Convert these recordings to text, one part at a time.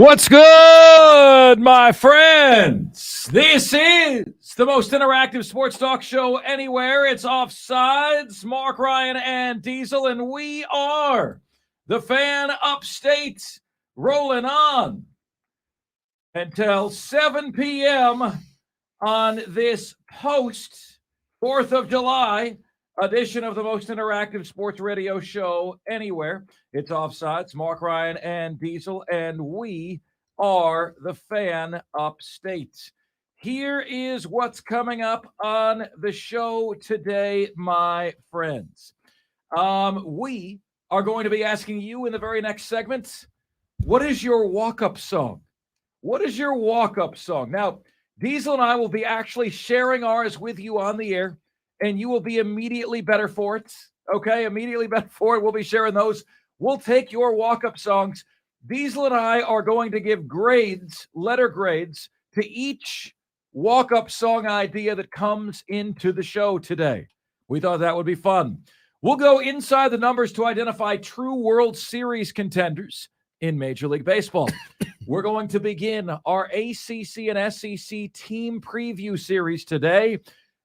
What's good, my friends? This is the most interactive sports talk show anywhere. It's Offsides, Marc, Ryan, and Diesel, and we are the Fan Upstate, rolling on until 7 p.m. on this post 4th of July edition of the most interactive sports radio show anywhere. It's Offsides, Marc, Ryan, and Diesel, and we are the Fan Upstate. Here is what's coming up on the show today, my friends. We are going to be asking you in the very next segment, what is your walk-up song? What is your walk-up song? Now, Diesel and I will be actually sharing ours with you on the air, and you will be immediately better for it. Okay, immediately better for it. We'll be sharing those. We'll take your walk-up songs. Diesel and I are going to give grades, letter grades, to each walk-up song idea that comes into the show today. We thought that would be fun. We'll go inside the numbers to identify true World Series contenders in Major League Baseball. We're going to begin our ACC and SEC team preview series today.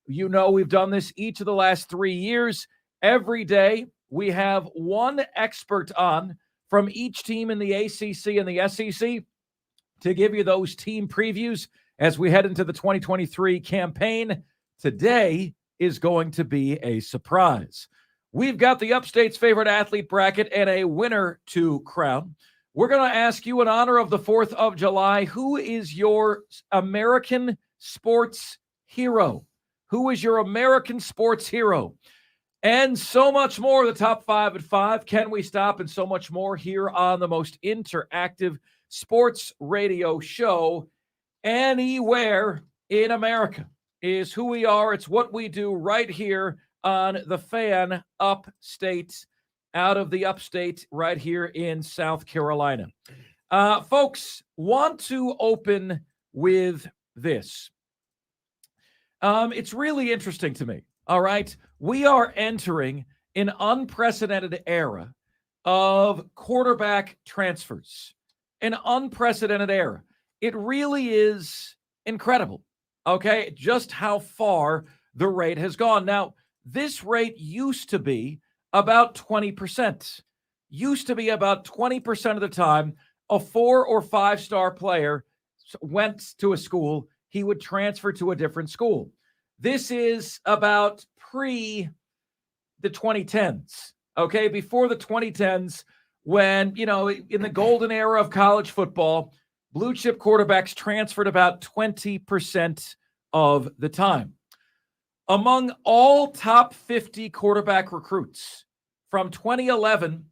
You know, we've done this each of the last 3 years. Every day, we have one expert on from each team in the ACC and the SEC to give you those team previews as we head into the 2023 campaign. Today is going to be a surprise. We've got the Upstate's favorite athlete bracket and a winner to crown. We're going to ask you in honor of the 4th of July, who is your American sports hero? Who is your American sports hero? And so much more. The top 5 at 5. Can we stop? And so much more here on the most interactive sports radio show anywhere in America is who we are. It's what we do right here on the Fan Upstate, out of the Upstate right here in South Carolina. Folks, want to open with this. It's really interesting to me, all right? We are entering an unprecedented era of quarterback transfers, an unprecedented era. It really is incredible, okay, just how far the rate has gone. Now, this rate used to be about 20%. Used to be about 20% of the time a 4- or 5-star player went to a school, he would transfer to a different school. This is about pre the 2010s, okay? Before the 2010s, when, you know, in the golden era of college football, blue chip quarterbacks transferred about 20% of the time. Among all top 50 quarterback recruits from 2011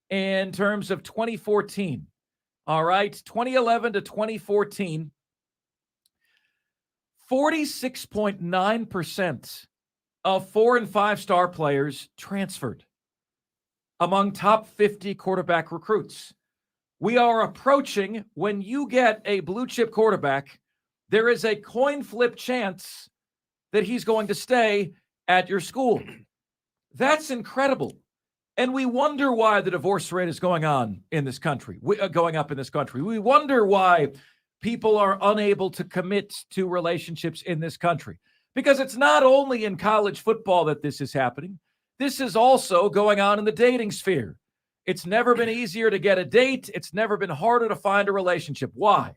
in terms of 2014, all right, 2011 to 2014, 46.9% of 4- and 5-star players transferred among top 50 quarterback recruits. We are approaching, when you get a blue chip quarterback, there is a coin flip chance that he's going to stay at your school. That's incredible. And we wonder why the divorce rate is going on in this country, going up in this country. We wonder why people are unable to commit to relationships in this country. Because it's not only in college football that this is happening. This is also going on in the dating sphere. It's never been easier to get a date. It's never been harder to find a relationship. Why?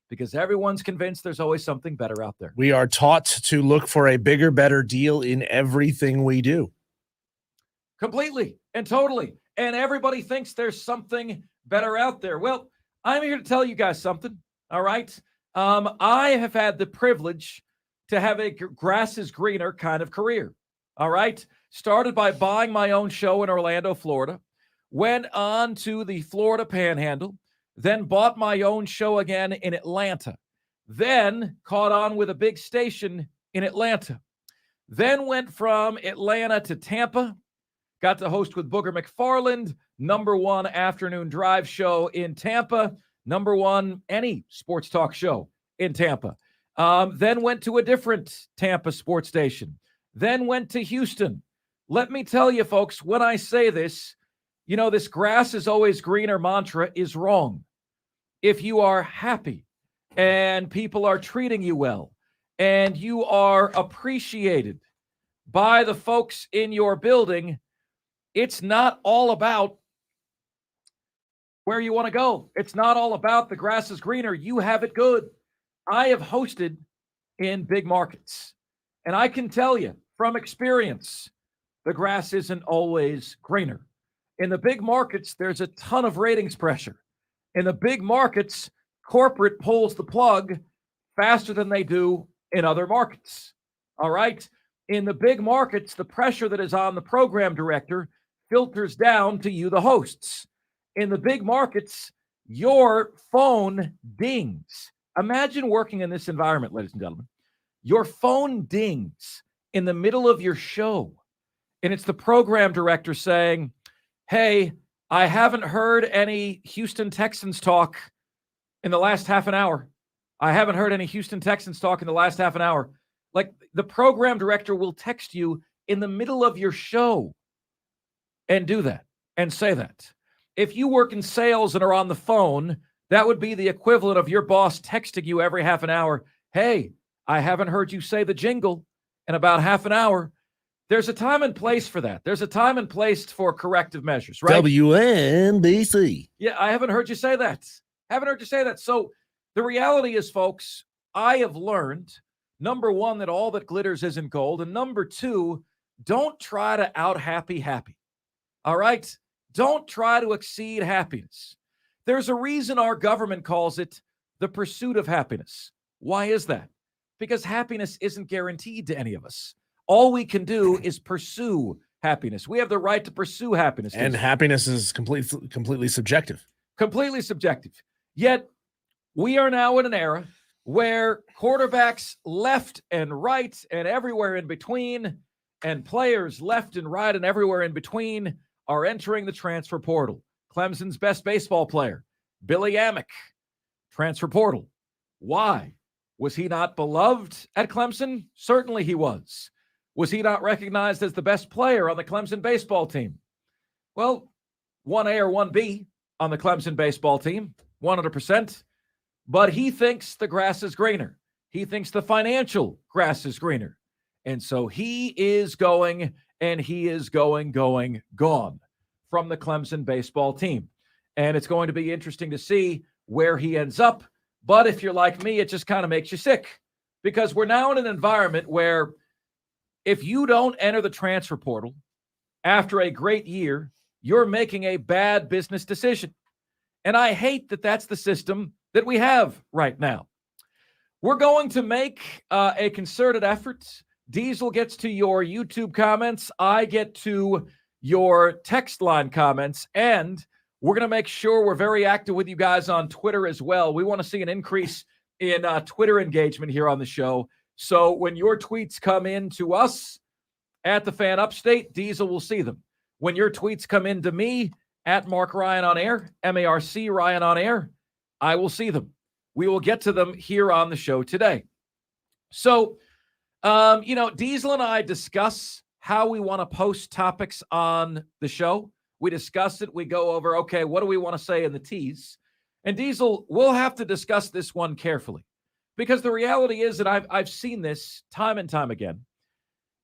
Because everyone's convinced there's always something better out there. We are taught to look for a bigger, better deal in everything we do. Completely and totally. And everybody thinks there's something better out there. Well, I'm here to tell you guys something. All right. I have had the privilege to have a grass is greener kind of career. All right. Started by buying my own show in Orlando, Florida. Went on to the Florida Panhandle. Then bought my own show again in Atlanta. Then caught on with a big station in Atlanta. Then went from Atlanta to Tampa. Got to host with Booger McFarland, #1 afternoon drive show in Tampa. #1 any sports talk show in Tampa. Then went to a different Tampa sports station. Then went to Houston. Let me tell you, folks, when I say this, you know, this grass is always greener mantra is wrong. if you are happy and people are treating you well and you are appreciated by the folks in your building, it's not all about where you want to go. It's not all about the grass is greener. You have it good. I have hosted in big markets, and I can tell you from experience, the grass isn't always greener. In the big markets, there's a ton of ratings pressure. In the big markets, corporate pulls the plug faster than they do in other markets. All right? In the big markets, the pressure that is on the program director filters down to you, the hosts. In the big markets, your phone dings. Imagine working in this environment, ladies and gentlemen. Your phone dings in the middle of your show, and it's the program director saying, hey, I haven't heard any Houston Texans talk in the last half an hour. I haven't heard any Houston Texans talk in the last half an hour. Like, the program director will text you in the middle of your show and do that and say that. If you work in sales and are on the phone, that would be the equivalent of your boss texting you every half an hour, hey, I haven't heard you say the jingle in about half an hour. There's a time and place for that. There's a time and place for corrective measures, right? WNBC. Yeah, I haven't heard you say that. Haven't heard you say that. So the reality is, folks, I have learned, number one, that all that glitters isn't gold. And number two, don't try to out happy. All right? Don't try to exceed happiness. There's a reason our government calls it the pursuit of happiness. Why is that? Because happiness isn't guaranteed to any of us. All we can do is pursue happiness. We have the right to pursue happiness. And happiness is completely subjective. Completely subjective. Yet we are now in an era where quarterbacks left and right and everywhere in between, and players left and right and everywhere in between are entering the transfer portal. Clemson's best baseball player, Billy Amick, transfer portal. Why? Was he not beloved at Clemson? Certainly he was. Was he not recognized as the best player on the Clemson baseball team? Well, 1A or 1B on the Clemson baseball team, 100%. But he thinks the grass is greener. He thinks the financial grass is greener. And so he is going, and he is gone from the Clemson baseball team. And it's going to be interesting to see where he ends up. But if you're like me, it just kind of makes you sick, because we're now in an environment where if you don't enter the transfer portal after a great year, you're making a bad business decision. And I hate that that's the system that we have right now. We're going to make a concerted effort. Diesel gets to your YouTube comments. I get to your text line comments. And we're going to make sure we're very active with you guys on Twitter as well. We want to see an increase in Twitter engagement here on the show. So when your tweets come in to us at the Fan Upstate, Diesel will see them. When your tweets come in to me at Marc Ryan on Air, MARC Ryan on Air, I will see them. We will get to them here on the show today. So, Diesel and I discuss how we want to post topics on the show. We discuss it. We go over, okay, what do we want to say in the tease? And Diesel, we'll have to discuss this one carefully, because the reality is that I've seen this time and time again,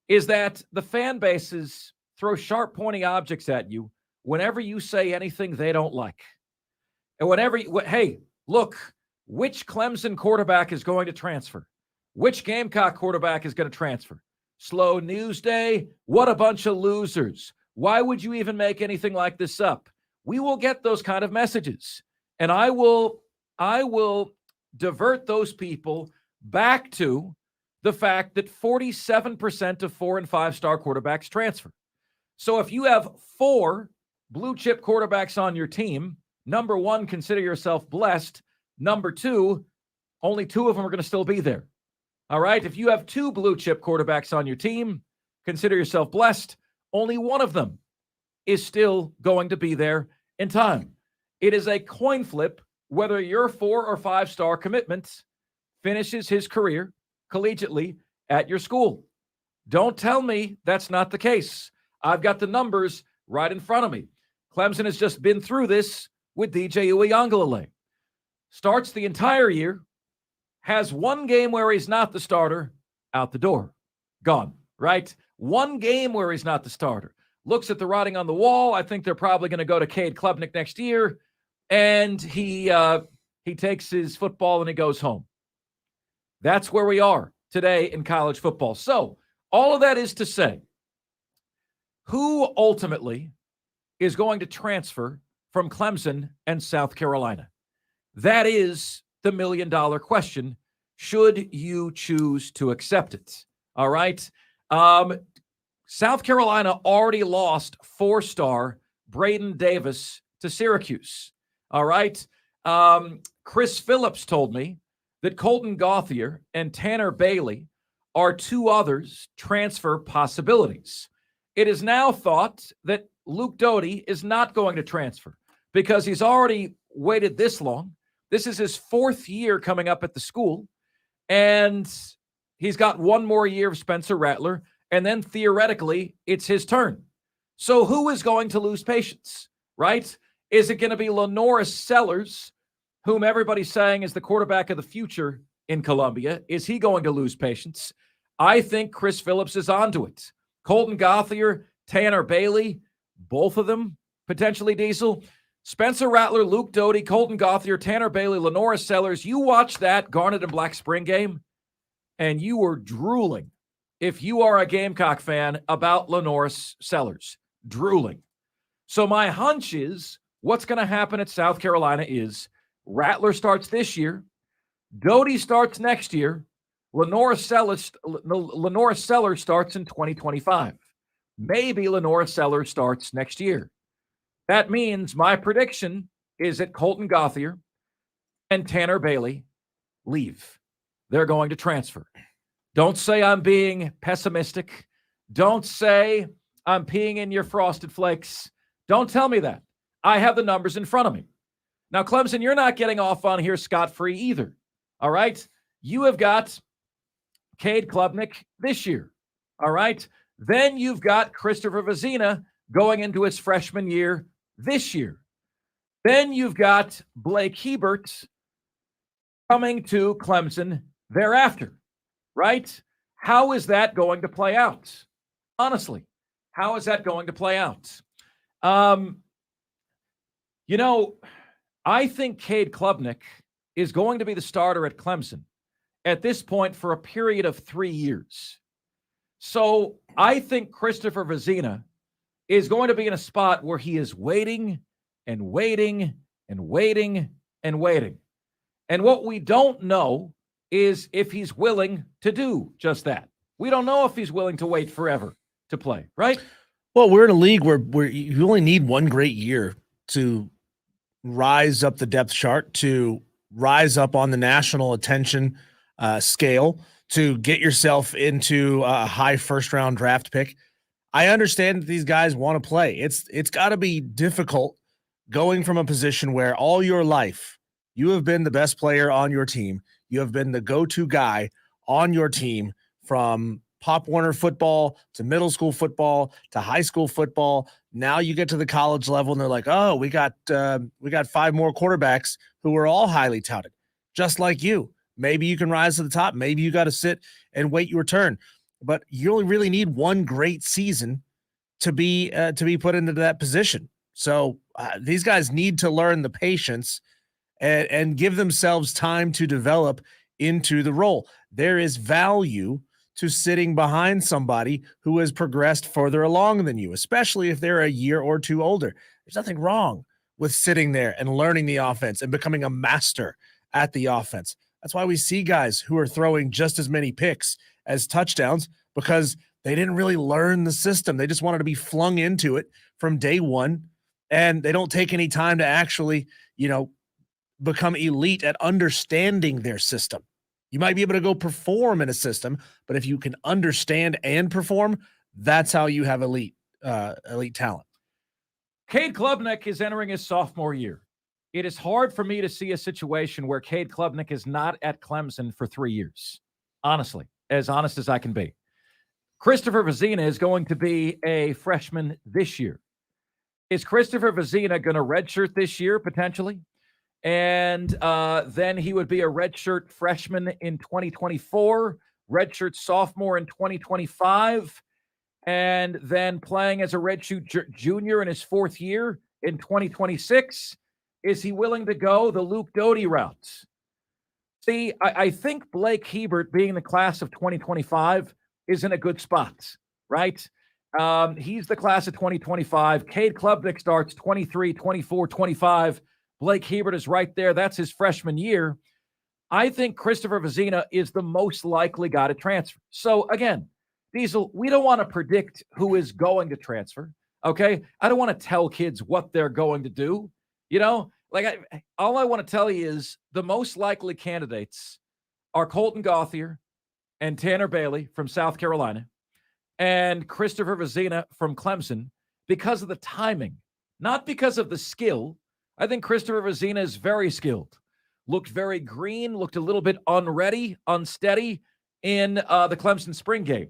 is that the fan bases throw sharp pointing objects at you whenever you say anything they don't like. And hey, look, which Clemson quarterback is going to transfer? Which Gamecock quarterback is going to transfer? Slow news day. What a bunch of losers. Why would you even make anything like this up? We will get those kind of messages. And I will divert those people back to the fact that 47% of 4- and 5-star quarterbacks transfer. So if you have 4 blue chip quarterbacks on your team, number one, consider yourself blessed. Number two, only 2 of them are going to still be there. All right. If you have 2 blue chip quarterbacks on your team, consider yourself blessed. Only one of them is still going to be there in time. It is a coin flip whether your 4- or 5-star commitment finishes his career collegiately at your school. Don't tell me that's not the case. I've got the numbers right in front of me. Clemson has just been through this with DJ Uiagalelei. starts the entire year, has one game where he's not the starter, out the door, gone, right? One game where he's not the starter. Looks at the writing on the wall. I think they're probably going to go to Cade Klubnik next year, and he takes his football and he goes home. That's where we are today in college football. So all of that is to say, who ultimately is going to transfer from Clemson and South Carolina? That is the million-dollar question, should you choose to accept it. All right? South Carolina already lost 4-star Braden Davis to Syracuse. All right? Chris Phillips told me that Colton Gauthier and Tanner Bailey are two others transfer possibilities. It is now thought that Luke Doty is not going to transfer because he's already waited this long. This is his 4th year coming up at the school, and he's got one more year of Spencer Rattler, and then theoretically it's his turn. So who is going to lose patience, right? Is it going to be Lenoris Sellers, whom everybody's saying is the quarterback of the future in Columbia? Is he going to lose patience? I think Chris Phillips is onto it. Colton Gauthier, Tanner Bailey, both of them potentially Diesel. Spencer Rattler, Luke Doty, Colton Gauthier, Tanner Bailey, Lenoris Sellers. You watch that Garnet and Black spring game, and you were drooling, if you are a Gamecock fan, about Lenoris Sellers. Drooling. So my hunch is what's going to happen at South Carolina is Rattler starts this year, Doty starts next year, Lenoris Sellers starts in 2025. Maybe Lenoris Sellers starts next year. That means my prediction is that Colton Gauthier and Tanner Bailey leave. They're going to transfer. Don't say I'm being pessimistic. Don't say I'm peeing in your frosted flakes. Don't tell me that. I have the numbers in front of me. Now, Clemson, you're not getting off on here scot-free either. All right? You have got Cade Klubnik this year. All right? Then you've got Christopher Vezina going into his freshman year this year. Then you've got Blake Hebert coming to Clemson thereafter, right? How is that going to play out? Honestly, how is that going to play out? I think Cade Klubnik is going to be the starter at Clemson at this point for a period of 3 years. So I think Christopher Vezina is going to be in a spot where he is waiting and waiting and waiting and waiting. And what we don't know is if he's willing to do just that. We don't know if he's willing to wait forever to play, right? Well, we're in a league where you only need one great year to rise up the depth chart, to rise up on the national attention scale, to get yourself into a high first-round draft pick. I understand that these guys want to play. It's got to be difficult going from a position where all your life you have been the best player on your team. You have been the go-to guy on your team from Pop Warner football to middle school football to high school football. Now you get to the college level and they're like, oh, we got 5 more quarterbacks who are all highly touted, just like you. Maybe you can rise to the top. Maybe you got to sit and wait your turn. But you only really need one great season to be put into that position. So these guys need to learn the patience and give themselves time to develop into the role. There is value to sitting behind somebody who has progressed further along than you, especially if they're a year or two older. There's nothing wrong with sitting there and learning the offense and becoming a master at the offense. That's why we see guys who are throwing just as many picks as touchdowns, because they didn't really learn the system. They just wanted to be flung into it from day one, and they don't take any time to actually, become elite at understanding their system. You might be able to go perform in a system, but if you can understand and perform, that's how you have elite talent. Cade Klubnik is entering his sophomore year. It is hard for me to see a situation where Cade Klubnik is not at Clemson for 3 years. Honestly, as honest as I can be. Christopher Vezina is going to be a freshman this year. Is Christopher Vezina going to redshirt this year potentially? And then he would be a redshirt freshman in 2024, redshirt sophomore in 2025, and then playing as a redshirt junior in his fourth year in 2026. Is he willing to go the Luke Doty route? See, I think Blake Hebert being the class of 2025 is in a good spot, right? He's the class of 2025. Cade Klubnik starts 23, 24, 25. Blake Hebert is right there. That's his freshman year. I think Christopher Vezina is the most likely guy to transfer. So again, Diesel, we don't want to predict who is going to transfer. Okay. I don't want to tell kids what they're going to do. You know, like all I want to tell you is the most likely candidates are Colton Gauthier and Tanner Bailey from South Carolina and Christopher Vezina from Clemson because of the timing, not because of the skill. I think Christopher Vezina is very skilled. Looked very green, looked a little bit unready, unsteady in the Clemson spring game.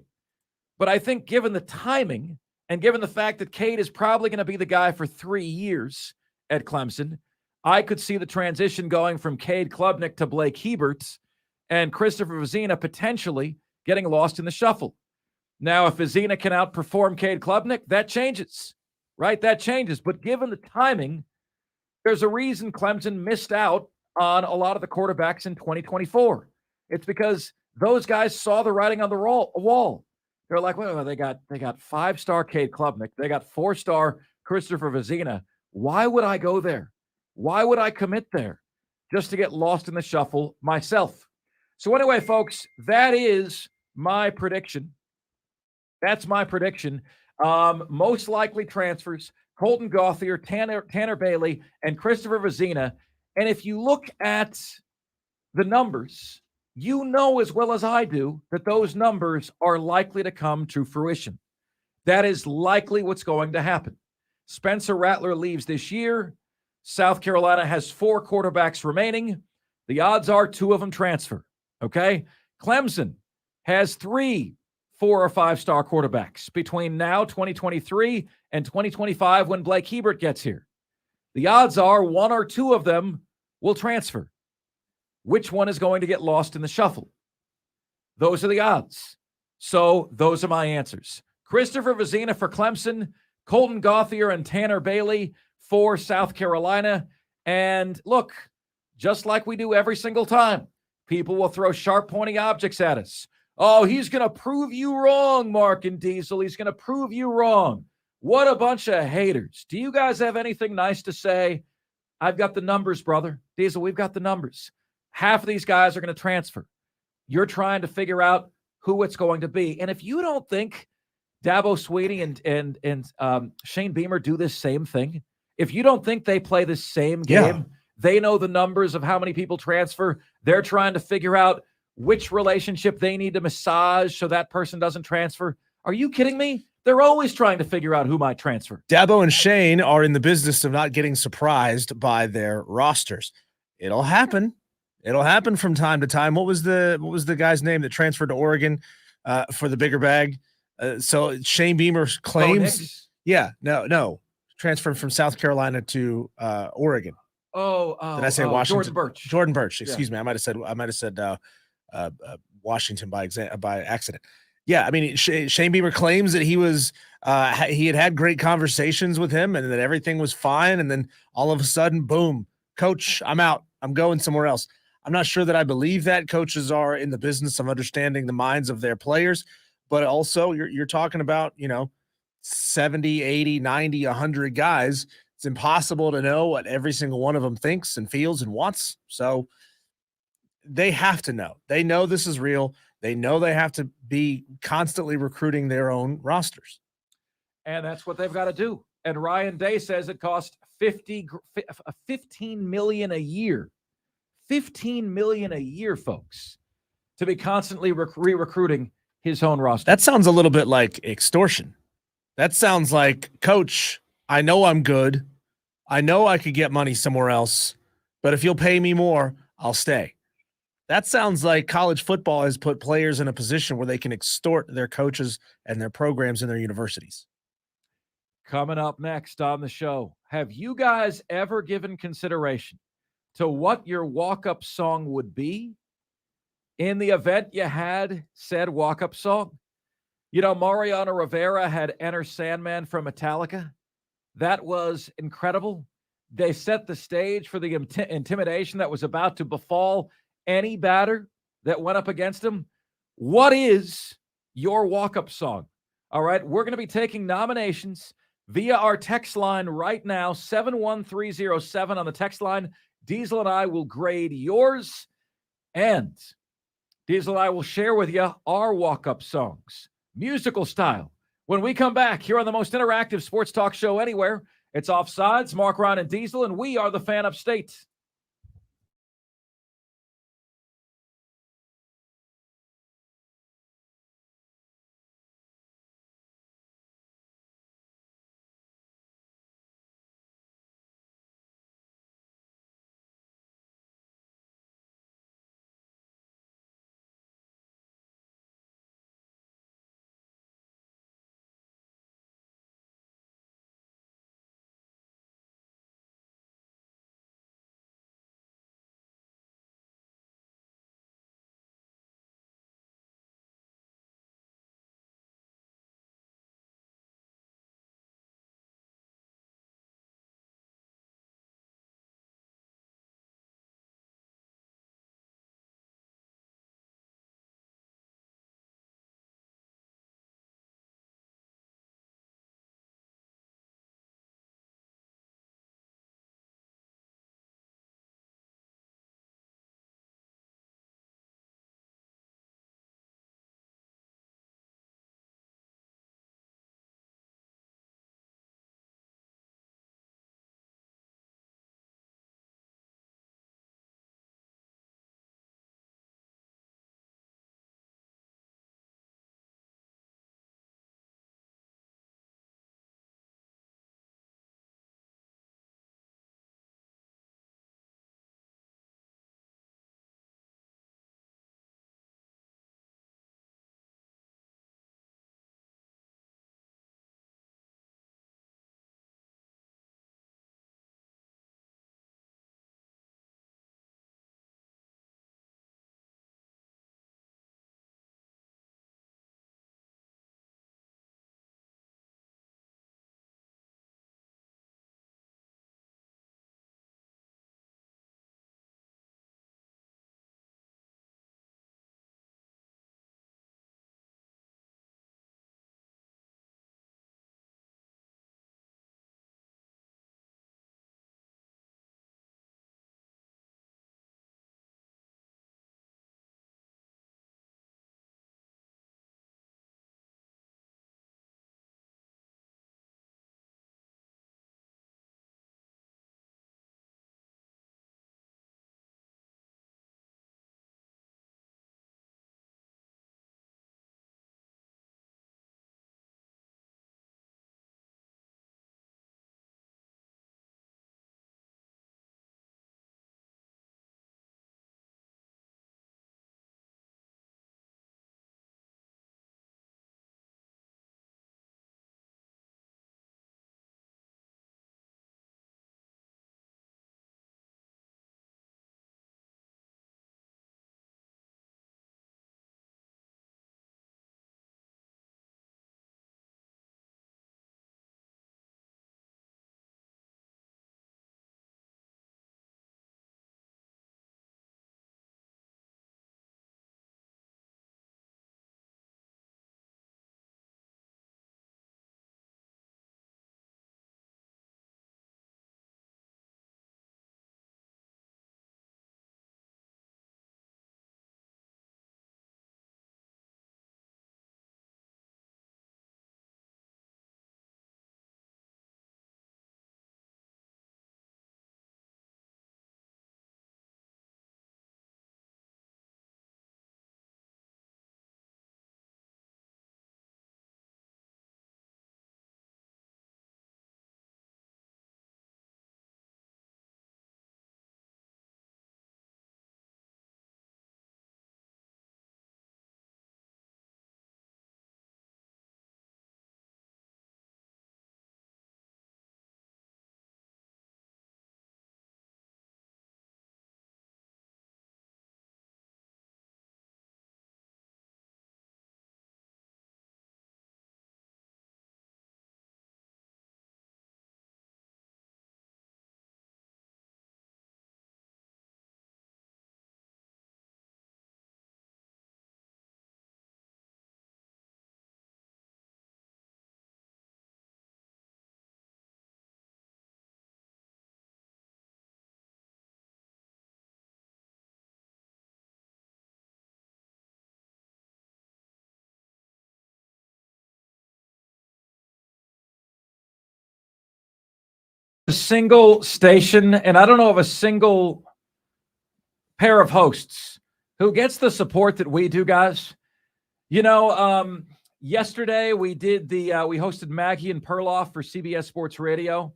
But I think given the timing and given the fact that Cade is probably going to be the guy for 3 years at Clemson, I could see the transition going from Cade Klubnik to Blake Hebert and Christopher Vezina potentially getting lost in the shuffle. Now, if Vezina can outperform Cade Klubnik, that changes, right? That changes. But given the timing, there's a reason Clemson missed out on a lot of the quarterbacks in 2024. It's because those guys saw the writing on the wall. They're like, well, they got 5-star Cade Klubnik. They got 4-star Christopher Vezina. Why would I go there? Why would I commit there just to get lost in the shuffle myself? So anyway, folks, that is my prediction. That's my prediction. Most likely transfers, Colton Gauthier, Tanner Bailey, and Christopher Vezina. And if you look at the numbers, you know as well as I do that those numbers are likely to come to fruition. That is likely what's going to happen. Spencer Rattler leaves this year. South Carolina has 4 quarterbacks remaining. The odds are 2 of them transfer, okay? Clemson has 3 4 or 5-star quarterbacks between now, 2023, and 2025 when Blake Hebert gets here. The odds are 1 or 2 of them will transfer. Which one is going to get lost in the shuffle? Those are the odds. So those are my answers. Christopher Vezina for Clemson, Colton Gauthier and Tanner Bailey for South Carolina. And look, just like we do every single time, people will throw sharp, pointy objects at us. Oh, he's going to prove you wrong, Marc and Diesel. He's going to prove you wrong. What a bunch of haters. Do you guys have anything nice to say? I've got the numbers, brother. Diesel, we've got the numbers. Half of these guys are going to transfer. You're trying to figure out who it's going to be. And if you don't think Dabo Swinney and Shane Beamer do this same thing, if you don't think they play the same game, they know the numbers of how many people transfer. They're trying to figure out which relationship they need to massage so that person doesn't transfer. Are you kidding me? They're always trying to figure out who might transfer. Dabo and Shane are in the business of not getting surprised by their rosters. It'll happen. It'll happen from time to time. What was the guy's name that transferred to Oregon for the bigger bag? So Shane Beamer claims, transferred from South Carolina to Oregon. Did I say Washington? Jordan Birch. Excuse me. I might have said Washington by accident. Yeah, I mean, Shane Beamer claims that he had great conversations with him and that everything was fine. And then all of a sudden, boom, coach, I'm out. I'm going somewhere else. I'm not sure that I believe that. Coaches are in the business of understanding the minds of their players, but also you're talking about, 70, 80, 90, 100 guys. It's impossible to know what every single one of them thinks and feels and wants. So they have to know. They know this is real. They know they have to be constantly recruiting their own rosters. And that's what they've got to do. And Ryan Day says it costs $15 million a year. $15 million a year, folks, to be constantly re-recruiting his own roster. That sounds a little bit like extortion. That sounds like, coach, I know I'm good. I know I could get money somewhere else, but if you'll pay me more, I'll stay. That sounds like college football has put players in a position where they can extort their coaches and their programs and their universities. Coming up next on the show, have you guys ever given consideration to what your walk-up song would be in the event you had said walk-up song. You know, Mariano Rivera had Enter Sandman from Metallica. That was incredible. They set the stage for the intimidation that was about to befall any batter that went up against him. What is your walk-up song? All right, we're going to be taking nominations via our text line right now, 71307 on the text line. Diesel and I will grade yours, and Diesel and I will share with you our walk-up songs, musical style. When we come back here on the most interactive sports talk show anywhere, it's Offsides, Marc, Ryan, and Diesel, and we are the Fan Upstate. single station, and I don't know of a single pair of hosts who gets the support that we do, guys. Yesterday we did we hosted Maggie and Perloff for CBS Sports Radio,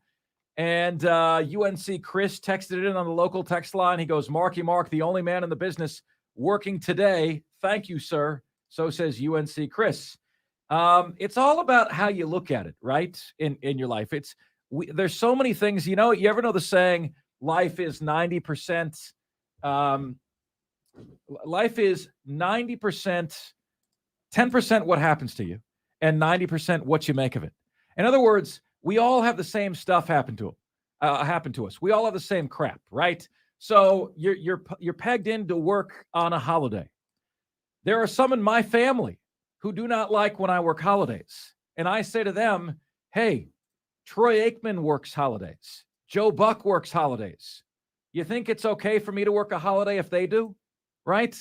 and UNC Chris texted it in on the local text line. He goes, Marky Mark, the only man in the business working today. Thank you, sir. So says UNC Chris. It's all about how you look at it, right? In your life. There's so many things, you ever know the saying, life is 90%, life is 90%, 10% what happens to you, and 90% what you make of it. In other words, we all have the same stuff happen to us. We all have the same crap, right? So you're pegged into work on a holiday. There are some in my family who do not like when I work holidays. And I say to them, hey, Troy Aikman works holidays. Joe Buck works holidays. You think it's okay for me to work a holiday if they do? Right?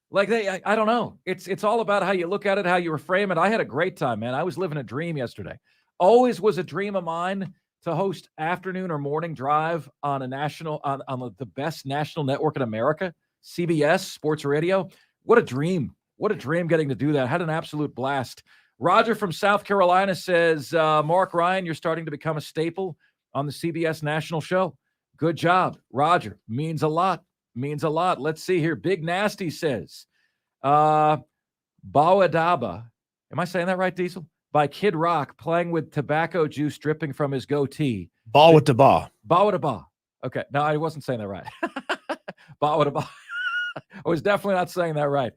Like I don't know. It's all about how you look at it, how you reframe it. I had a great time, man. I was living a dream yesterday. Always was a dream of mine to host afternoon or morning drive on a national, on the best national network in America, CBS Sports Radio. What a dream. What a dream getting to do that. Had an absolute blast. Roger from South Carolina says, Mark, Ryan, you're starting to become a staple on the CBS National Show. Good job, Roger. Means a lot. Means a lot. Let's see here. Big Nasty says, Bawadaba. Am I saying that right, Diesel? By Kid Rock playing with tobacco juice dripping from his goatee. Ball with the ball. Bawadaba. Okay. No, I wasn't saying that right. Bawadaba. I was definitely not saying that right.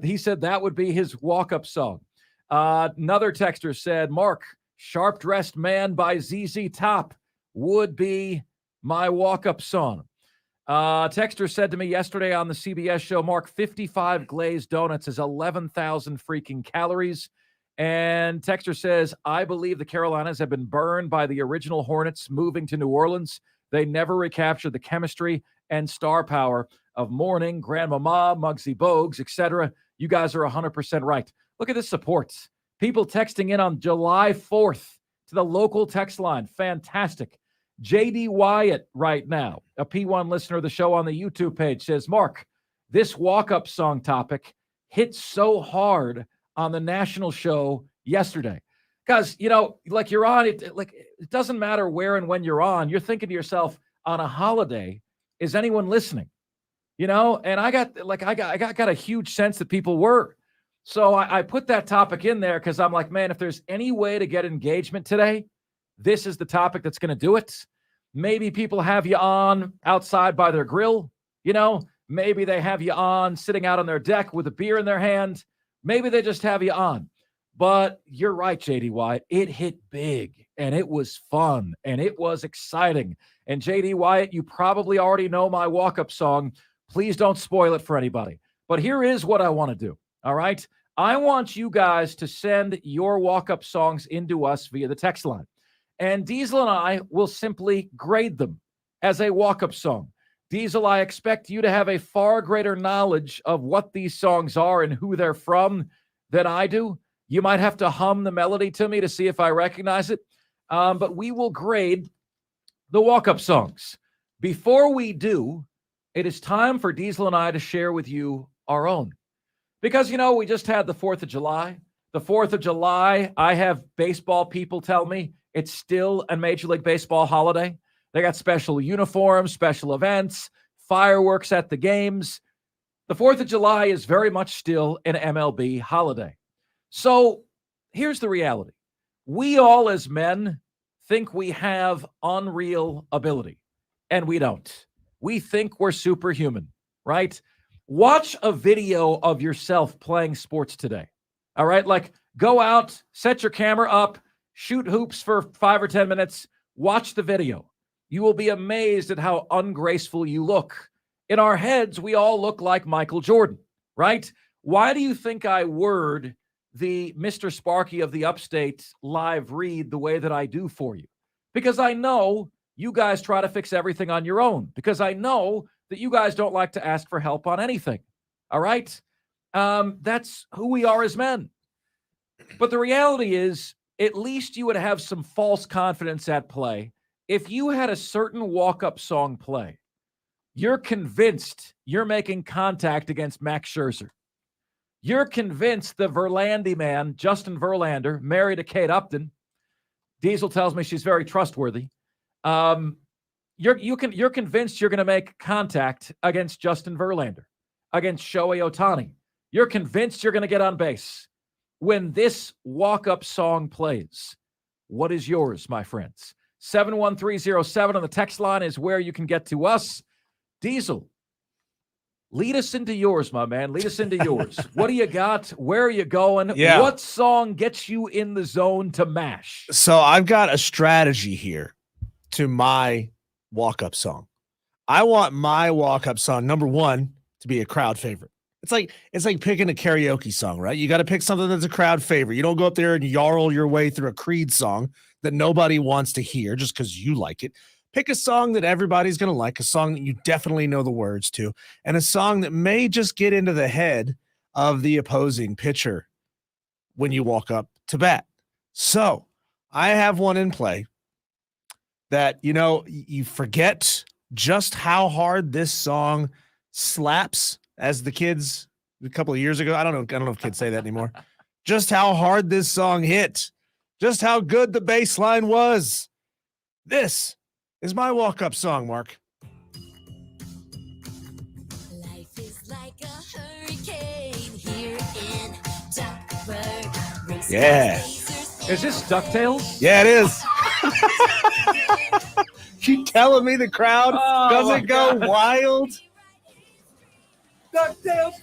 He said that would be his walk-up song. Another texter said, Mark, Sharp Dressed Man by ZZ Top would be my walk-up song. Texter said to me yesterday on the CBS show, Mark, 55 glazed donuts is 11,000 freaking calories. And Texter says, I believe the Carolinas have been burned by the original Hornets moving to New Orleans. They never recaptured the chemistry and star power of Mourning, Grandmama, Muggsy Bogues, etc. You guys are 100% right. Look at the supports. People texting in on July 4th to the local text line. Fantastic. J.D. Wyatt right now, a P1 listener of the show on the YouTube page, says, Mark, this walk-up song topic hit so hard on the national show yesterday. Because, like you're on it, like it doesn't matter where and when you're on. You're thinking to yourself, on a holiday, is anyone listening? And I got a huge sense that people were. So I put that topic in there because I'm like, man, if there's any way to get engagement today, this is the topic that's going to do it. Maybe people have you on outside by their grill. Maybe they have you on sitting out on their deck with a beer in their hand. Maybe they just have you on. But you're right, JD Wyatt. It hit big, and it was fun, and it was exciting. And JD Wyatt, you probably already know my walk-up song. Please don't spoil it for anybody. But here is what I want to do, all right? I want you guys to send your walk-up songs into us via the text line. And Diesel and I will simply grade them as a walk-up song. Diesel, I expect you to have a far greater knowledge of what these songs are and who they're from than I do. You might have to hum the melody to me to see if I recognize it. But we will grade the walk-up songs. Before we do, it is time for Diesel and I to share with you our own. Because, we just had the 4th of July. The 4th of July, I have baseball people tell me it's still a Major League Baseball holiday. They got special uniforms, special events, fireworks at the games. The 4th of July is very much still an MLB holiday. So here's the reality. We all as men think we have unreal ability, and we don't. We think we're superhuman, right? Watch a video of yourself playing sports today, all right? Like, go out, set your camera up, shoot hoops for 5 or 10 minutes, watch the video. You will be amazed at how ungraceful you look. In our heads, we all look like Michael Jordan, right? Why do you think I word the Mr. Sparky of the Upstate live read the way that I do for you? Because I know you guys try to fix everything on your own. Because I know that you guys don't like to ask for help on anything. All right? That's who we are as men. But the reality is, at least you would have some false confidence at play if you had a certain walk-up song play, you're convinced you're making contact against Max Scherzer. You're convinced the Verlander man, Justin Verlander, married to Kate Upton. Diesel tells me she's very trustworthy. You're convinced you're going to make contact against Justin Verlander, against Shohei Ohtani. You're convinced you're going to get on base. When this walk-up song plays, what is yours, my friends? 71307 on the text line is where you can get to us. Diesel, lead us into yours, my man. Lead us into yours. What do you got? Where are you going? Yeah. What song gets you in the zone to mash? So I've got a strategy here to my walk-up song. I want my walk-up song, number one, to be a crowd favorite. It's like picking a karaoke song, right? You got to pick something that's a crowd favorite. You don't go up there and yarl your way through a Creed song that nobody wants to hear just because you like it. Pick a song that everybody's going to like, a song that you definitely know the words to, and a song that may just get into the head of the opposing pitcher when you walk up to bat. So I have one in play that, you forget just how hard this song slaps, as the kids a couple of years ago. I don't know if kids say that anymore. Just how hard this song hit. Just how good the bass line was. This is my walk-up song, Mark. Life is like a hurricane here in Duckburg. Yeah. Is this DuckTales? Yeah, it is. You telling me the crowd doesn't go wild? DuckTales.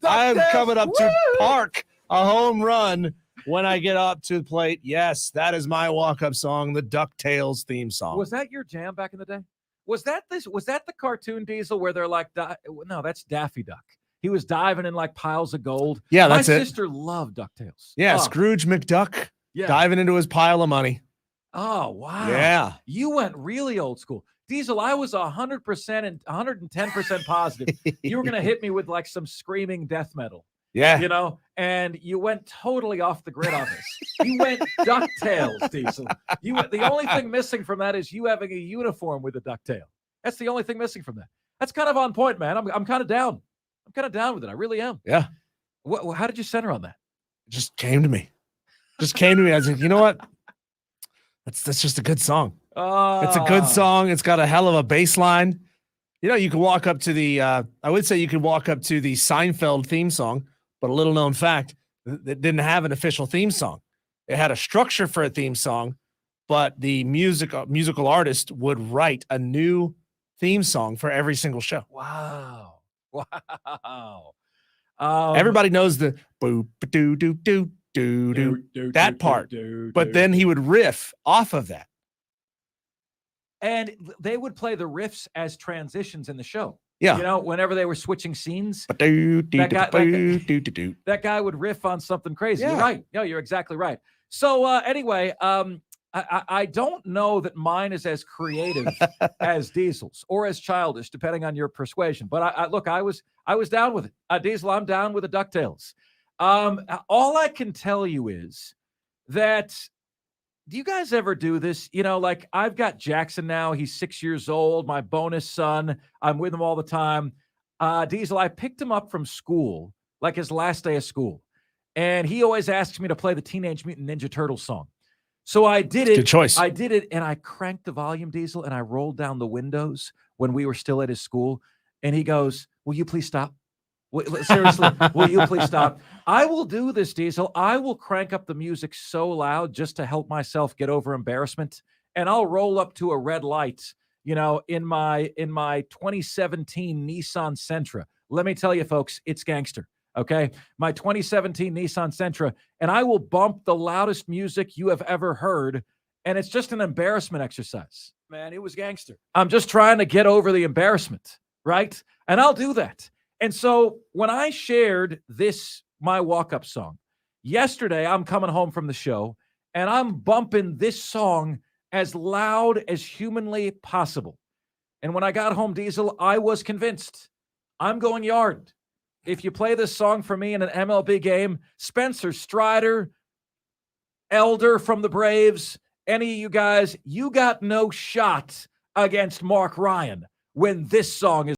I'm coming up to park a home run when I get up to the plate. Yes, that is my walk-up song, the DuckTales theme song. Was that your jam back in the day? Was that the cartoon, Diesel, where they're like, no, that's Daffy Duck. He was diving in like piles of gold. Yeah, that's My it. sister loved DuckTales. Yeah, Oh, Scrooge McDuck yeah. diving into his pile of money. Oh, wow. Yeah. You went really old school. Diesel, I was 100% and 110% positive. You were going to hit me with like some screaming death metal. Yeah. And you went totally off the grid on this. You went DuckTales, Diesel. The only thing missing from that is you having a uniform with a ducktail. That's the only thing missing from that. That's kind of on point, man. I'm kind of down. I'm kind of down with it. I really am. Yeah. How did you center on that? It just came to me. I was like, you know what? That's just a good song. It's a good song. It's got a hell of a bass line. You can walk up to the, I would say you could walk up to the Seinfeld theme song, but a little known fact, it didn't have an official theme song. It had a structure for a theme song, but the musical artist would write a new theme song for every single show. Wow. Everybody knows the boop doo doo doo doo doo that part, but then he would riff off of that. And they would play the riffs as transitions in the show. Yeah. Whenever they were switching scenes, that guy would riff on something crazy. Yeah. You're right. No, you're exactly right. So anyway, I don't know that mine is as creative as Diesel's or as childish, depending on your persuasion. But I was down with it. Diesel, I'm down with the DuckTales. All I can tell you is that, do you guys ever do this? Like I've got Jackson now. He's 6 years old, my bonus son. I'm with him all the time. Diesel, I picked him up from school, like his last day of school. And he always asks me to play the Teenage Mutant Ninja Turtles song. So I did it. Good choice. I did it, and I cranked the volume, Diesel, and I rolled down the windows when we were still at his school. And he goes, "Will you please stop? Seriously, will you please stop?" I will do this, Diesel. I will crank up the music so loud just to help myself get over embarrassment, and I'll roll up to a red light, in my 2017 Nissan Sentra. Let me tell you, folks, it's gangster. Okay, my 2017 Nissan Sentra, and I will bump the loudest music you have ever heard, and it's just an embarrassment exercise. Man, it was gangster. I'm just trying to get over the embarrassment, right? And I'll do that. And so when I shared my walk-up song, yesterday I'm coming home from the show, and I'm bumping this song as loud as humanly possible. And when I got home, Diesel, I was convinced I'm going yard. If you play this song for me in an MLB game, Spencer Strider Elder from the Braves, any of you guys, you got no shot against Mark Ryan when this song is.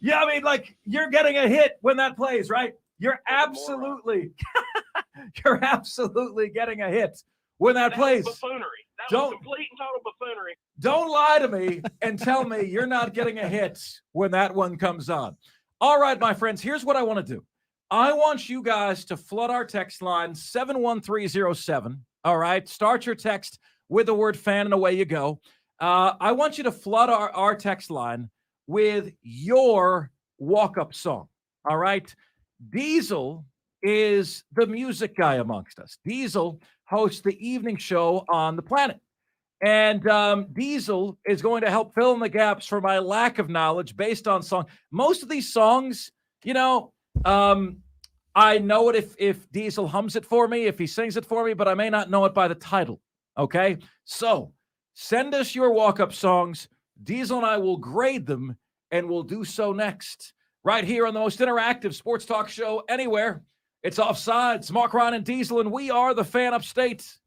Yeah, I mean, like, you're getting a hit when that plays, right? You're absolutely getting a hit when that plays. Buffoonery. That Don't- was complete and total buffoonery. Don't lie to me and tell me you're not getting a hit when that one comes on. All right, my friends, here's what I want to do. I want you guys to flood our text line 71307. All right, start your text with the word fan and away you go. I want you to flood our text line with your walk-up song. All right, Diesel is the music guy amongst us. Diesel hosts the evening show on the Planet. And Diesel is going to help fill in the gaps for my lack of knowledge based on song. Most of these songs, I know it if Diesel hums it for me, if he sings it for me, but I may not know it by the title. Okay? So send us your walk-up songs. Diesel and I will grade them, and we'll do so next. Right here on the most interactive sports talk show anywhere. It's Offsides. Marc, Ryan, and Diesel, and we are the Fan Upstate.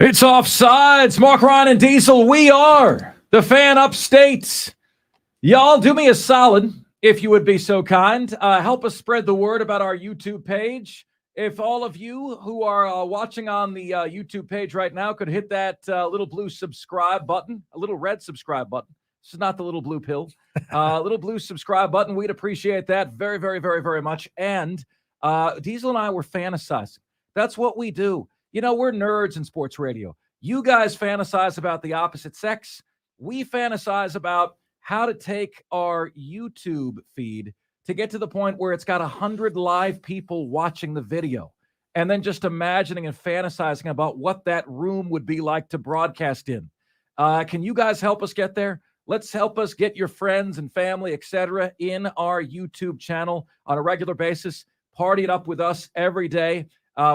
It's Offsides. Marc, Ryan, and Diesel. We are the fan upstate. Y'all do me a solid, if you would be so kind. Help us spread the word about our YouTube page. If all of you who are watching on the YouTube page right now could hit that little blue subscribe button, a little red subscribe button. This is not the little blue pill. Little blue subscribe button. We'd appreciate that very, very, very, very much. And Diesel and I were fantasizing. That's what we do. You know, we're nerds in sports radio. You guys fantasize about the opposite sex. We fantasize about how to take our YouTube feed to get to the point where it's got 100 live people watching the video, and then just imagining and fantasizing about what that room would be like to broadcast in. Can you guys help us get there? Let's help us get your friends and family, etc., in our YouTube channel on a regular basis. Party it up with us every day.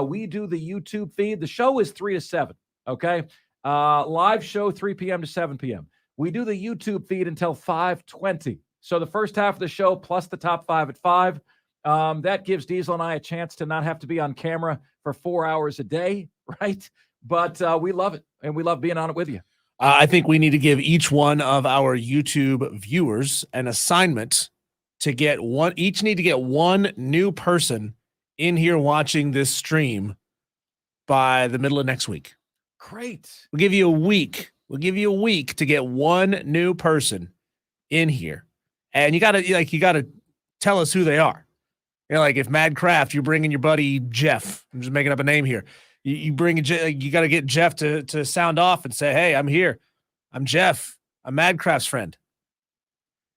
We do the YouTube feed. The show is 3 to 7, okay? Live show 3 p.m. to 7 p.m. We do the YouTube feed until 5:20. So the first half of the show plus the top 5 at 5. That gives Diesel and I a chance to not have to be on camera for 4 hours a day, right? But we love it, and we love being on it with you. I think we need to give each one of our YouTube viewers an assignment to get one. Each need to get one new person in here watching this stream by the middle of next week. Great. We'll give you a week. We'll give you a week to get one new person in here. And you gotta tell us who they are. You know, like if Mad Craft, you're bringing your buddy Jeff. I'm just making up a name here. You got to get Jeff to sound off and say, "Hey, I'm here. I'm Jeff. I'm Mad Craft's friend."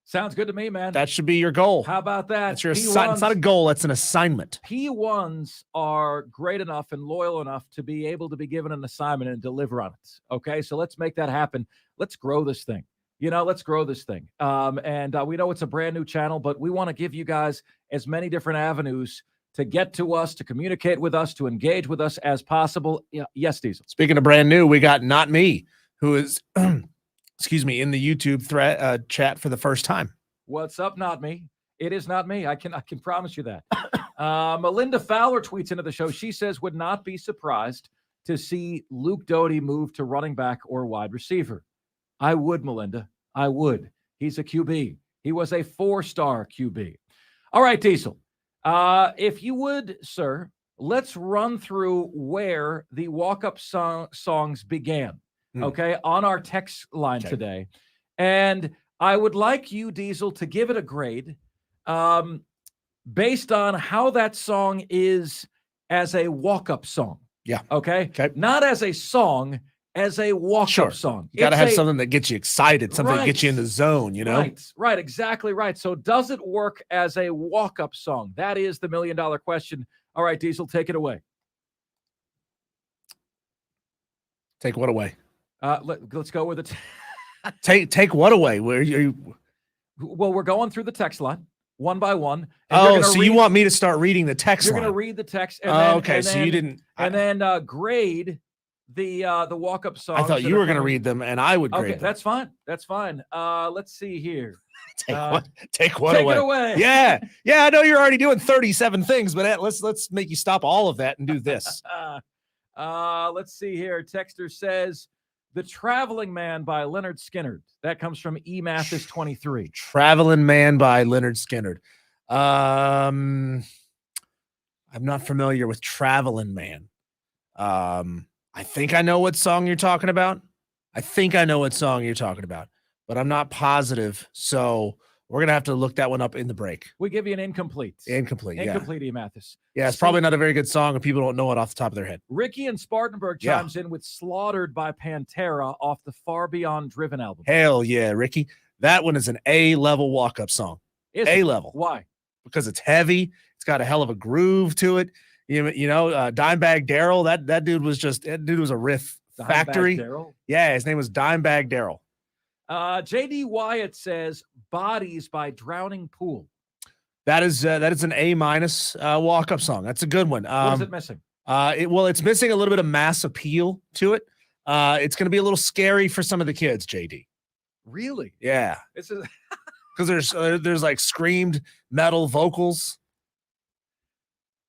Sounds good to me, man. That should be your goal. How about that? That's your assignment. It's not a goal. That's an assignment. P1s are great enough and loyal enough to be able to be given an assignment and deliver on it. Okay, so let's make that happen. Let's grow this thing. Let's grow this thing. And we know it's a brand new channel, but we want to give you guys as many different avenues to get to us, to communicate with us, to engage with us as possible. Yes, Diesel. Speaking of brand new, we got Not Me, who is, excuse me, in the YouTube thread chat for the first time. What's up, Not Me? It is not me. I can promise you that. Melinda Fowler tweets into the show. She says, would not be surprised to see Luke Doty move to running back or wide receiver. I would, Melinda. I would. He's a QB. He was a 4-star QB. All right, Diesel. If you would, sir, let's run through where the walk-up songs began, okay, on our text line today. And I would like you, Diesel, to give it a grade based on how that song is as a walk-up song. Yeah. Okay? Not as a song, as a walk-up song. You got to have something that gets you excited, something that gets you in the zone, you know? Right, exactly right. So does it work as a walk-up song? That is the million-dollar question. All right, Diesel, take it away. Take what away? Let's go with it. Take what away? Where you? Well, we're going through the text line one by one. So you want me to start reading the text line? You're going to read the text. And then, so you didn't. And then grade the walk-up songs. I thought you were going to read them, and I would grade them. That's fine. That's fine. Let's see here. Take what away? Take it away. Yeah. I know you're already doing 37 things, but let's make you stop all of that and do this. Let's see here. Texter says, "The Traveling Man" by Leonard Skinner. That comes from eMathis23. Traveling Man by Leonard Skinner. I'm not familiar with Traveling Man. I think I know what song you're talking about. But I'm not positive. So we're going to have to look that one up in the break. We give you an incomplete. Incomplete, eMathis. Yeah, it's probably not a very good song and people don't know it off the top of their head. Ricky in Spartanburg chimes in with "Slaughtered" by Pantera off the Far Beyond Driven album. Hell yeah, Ricky. That one is an A-level walk-up song. A-level. Why? Because it's heavy. It's got a hell of a groove to it. You know, Dimebag Darrell, that dude was a riff factory. Yeah, his name was Dimebag Darrell. JD Wyatt says "Bodies" by Drowning Pool. That is an A- walk-up song. That's a good one. What is it missing? It's missing a little bit of mass appeal to it. It's going to be a little scary for some of the kids, JD. Really? Yeah. This is because there's like screamed metal vocals.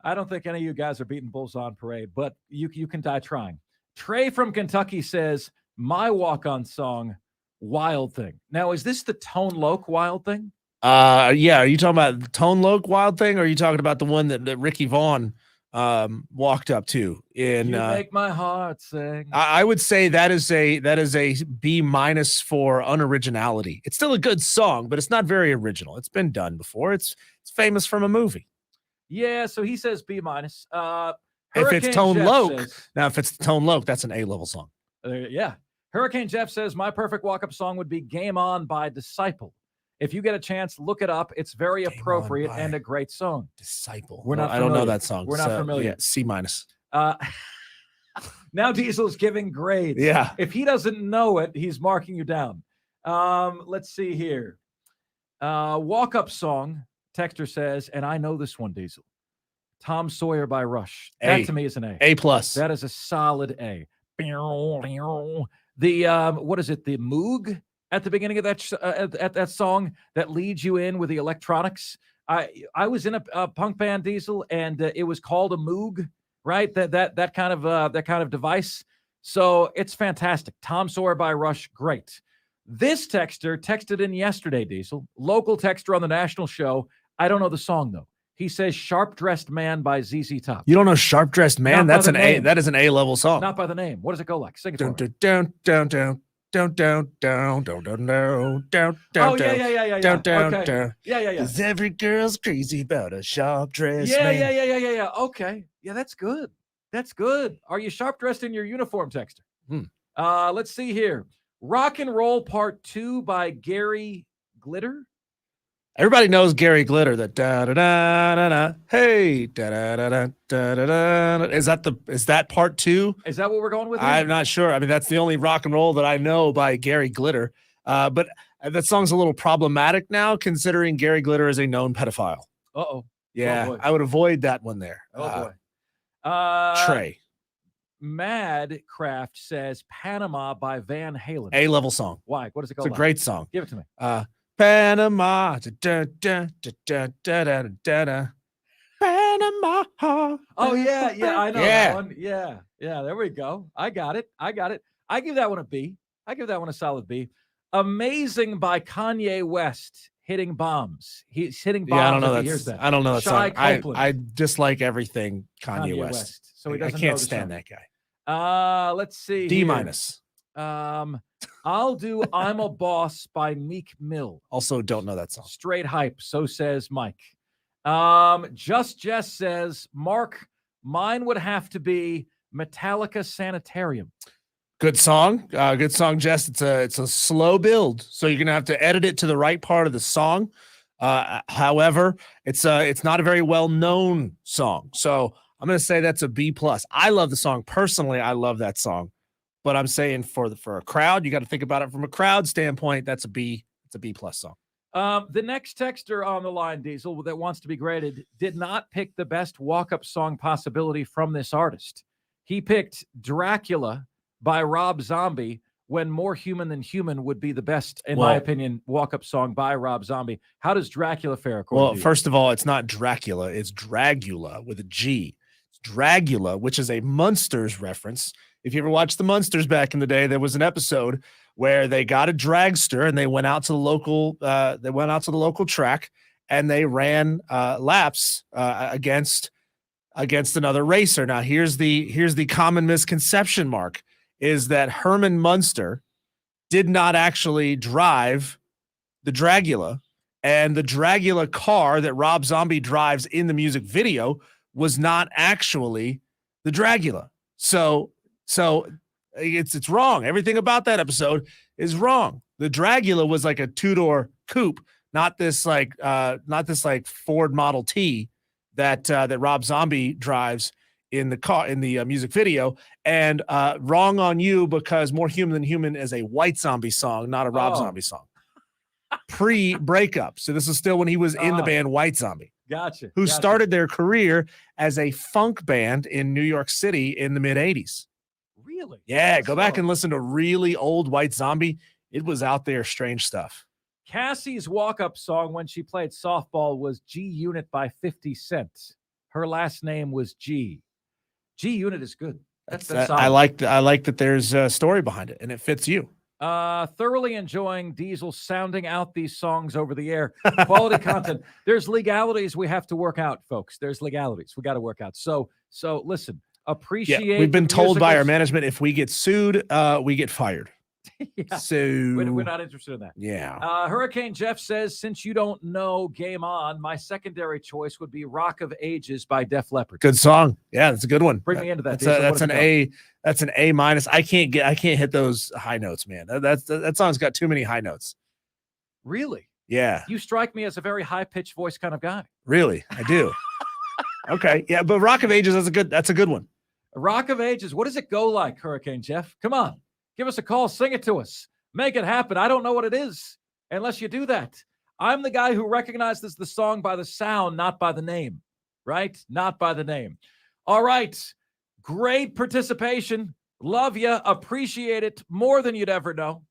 I don't think any of you guys are beating bulls on parade, but you can die trying. Trey from Kentucky says, my walk-on song, Wild Thing. Now, is this the Tone Loc Wild Thing? Yeah. Are you talking about the Tone Loc Wild Thing, or are you talking about the one that Ricky Vaughn walked up to in You make my heart sing. I would say that is a B- for unoriginality. It's still a good song, but it's not very original. It's been done before. It's famous from a movie. Yeah, so he says B-. If it's Tone Loc, now if it's Tone Loc, that's an A-level song. Yeah. Hurricane Jeff says, my perfect walk-up song would be Game On by Disciple. If you get a chance, look it up. It's very appropriate and a great song. Disciple. I don't know that song. We're not familiar. Yeah, C-. Now Diesel's giving grades. Yeah. If he doesn't know it, he's marking you down. Let's see here. Walk-up song, Texter says, and I know this one, Diesel. Tom Sawyer by Rush. That to me is an A. A+. That is a solid A. The what is it? The Moog at the beginning of that song that leads you in with the electronics. I was in a punk band, Diesel, and it was called a Moog, right? That kind of device. So it's fantastic. Tom Sawyer by Rush, great. This texter texted in yesterday, Diesel, local texter on the national show. I don't know the song though. He says "Sharp Dressed Man" by ZZ Top. You don't know "Sharp Dressed Man"? That's an A. That is an A-level song. Not by the name. What does it go like? Sing it for me. Down, down, down, down, down, down, down, down, down, down, Oh down, yeah. down, down, Okay. down. Yeah. 'Cause every girl's crazy about a sharp dressed Yeah. man. Okay. Yeah, that's good. That's good. Are you sharp dressed in your uniform, texter? Let's see here. Rock and Roll Part 2 by Gary Glitter. Everybody knows Gary Glitter. That da da da da da. Hey, da da da da da da da. Is that part 2? Is that what we're going with here? I'm not sure. I mean, that's the only rock and roll that I know by Gary Glitter. But that song's a little problematic now, considering Gary Glitter is a known pedophile. Uh-oh. Yeah, boy. I would avoid that one there. Oh boy. Trey. Madcraft says Panama by Van Halen. A-level song. Why? What does it go It's a like? great song. Give it to me. Panama. Da, da, da, da, da, da, da, da. Panama. Oh yeah, I know Yeah. that one. Yeah, there we go. I got it. I give that one a B. I give that one a solid B. Amazing by Kanye West, hitting bombs. He's hitting bombs. Yeah, I don't know if he hears that. that. I don't know that Shy song. Copeland. I dislike everything Kanye West. So he I doesn't can't know the stand song. that guy. Let's see. D-. Here. I'll do I'm a Boss by Meek Mill. Also don't know that song. Straight hype. So says Mike. Just Jess says, Mark, mine would have to be Metallica Sanitarium. Good song. Good song, Jess. It's a slow build, so you're gonna have to edit it to the right part of the song. However, it's not a very well-known song. So I'm gonna say that's a B+. I love the song. Personally, I love that song. But I'm saying for a crowd, you got to think about it from a crowd standpoint. That's a B. It's a B+ song. The next texter on the line, Diesel, that wants to be graded, did not pick the best walk-up song possibility from this artist. He picked Dracula by Rob Zombie, when More Human Than Human would be the best, in my opinion, walk-up song by Rob Zombie. How does Dracula fare? Well, first of all, it's not Dracula. It's Dragula with a G. It's Dragula, which is a Munsters reference. If you ever watched the Munsters back in the day, there was an episode where they got a dragster and they went out to the local track and they ran laps against another racer. Now, here's the common misconception, Mark, is that Herman Munster did not actually drive the Dragula, and the Dragula car that Rob Zombie drives in the music video was not actually the Dragula. So it's wrong. Everything about that episode is wrong. The Dragula was like a 2-door coupe, not this like Ford Model T that Rob Zombie drives in the car in the music video. And wrong on you, because More Human Than Human is a White Zombie song, not a Rob Zombie song. Pre-breakup. So this is still when he was in the band White Zombie. Gotcha. Who started their career as a funk band in New York City in the mid-'80s. Really? Yeah, go back and listen to really old White Zombie. It was out there, strange stuff. Cassie's walk-up song when she played softball was G Unit by 50 Cent. Her last name was G. G Unit is good. That's I solid. like that there's a story behind it and it fits you. Thoroughly enjoying Diesel sounding out these songs over the air. Quality content. There's legalities we have to work out, folks. There's legalities we got to work out. So listen, appreciate. Yeah, we've been the told by our musicals. management if we get sued, we get fired. Yeah, So we're not interested in that. yeah. Hurricane Jeff says, since you don't know Game On, my secondary choice would be Rock of Ages by Def Leppard. Good song. Yeah, that's a good one. Bring me into that. That's, Diesel. that's What an does it go? A. That's an A minus. I can't hit those high notes, man. That song's got too many high notes. Really? Yeah, You strike me as a very high-pitched voice kind of guy. really, I do. Okay, yeah, but Rock of Ages that's a good one. Rock of Ages. What does it go like, Hurricane Jeff? Come on. Give us a call. Sing it to us. Make it happen. I don't know what it is unless you do that. I'm the guy who recognizes the song by the sound, not by the name, right? Not by the name. All right. Great participation. Love you. Appreciate it more than you'd ever know.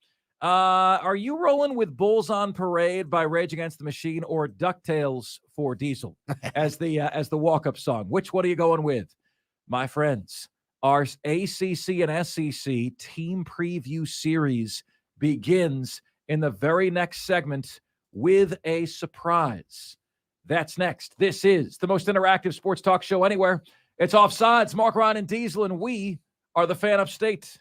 Are you rolling with Bulls on Parade by Rage Against the Machine or DuckTales for Diesel as the walk-up song? Which one are you going with? My friends, our ACC and SEC team preview series begins in the very next segment with a surprise. That's next. This is the most interactive sports talk show anywhere. It's Offsides. Marc, Ryan, and Diesel, and we are the Fan Upstate.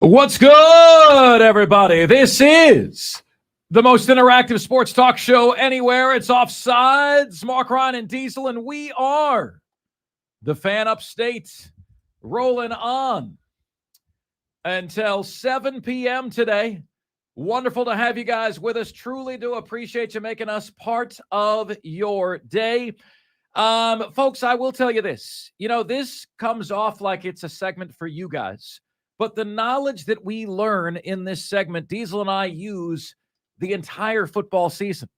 What's good, everybody? This is the most interactive sports talk show anywhere. It's Offsides, Marc, Ryan, and Diesel, and we are the Fan Upstate, rolling on until 7 p.m. today. Wonderful to have you guys with us. Truly do appreciate you making us part of your day. Folks, I will tell you this. This comes off like it's a segment for you guys. But the knowledge that we learn in this segment, Diesel and I use the entire football season.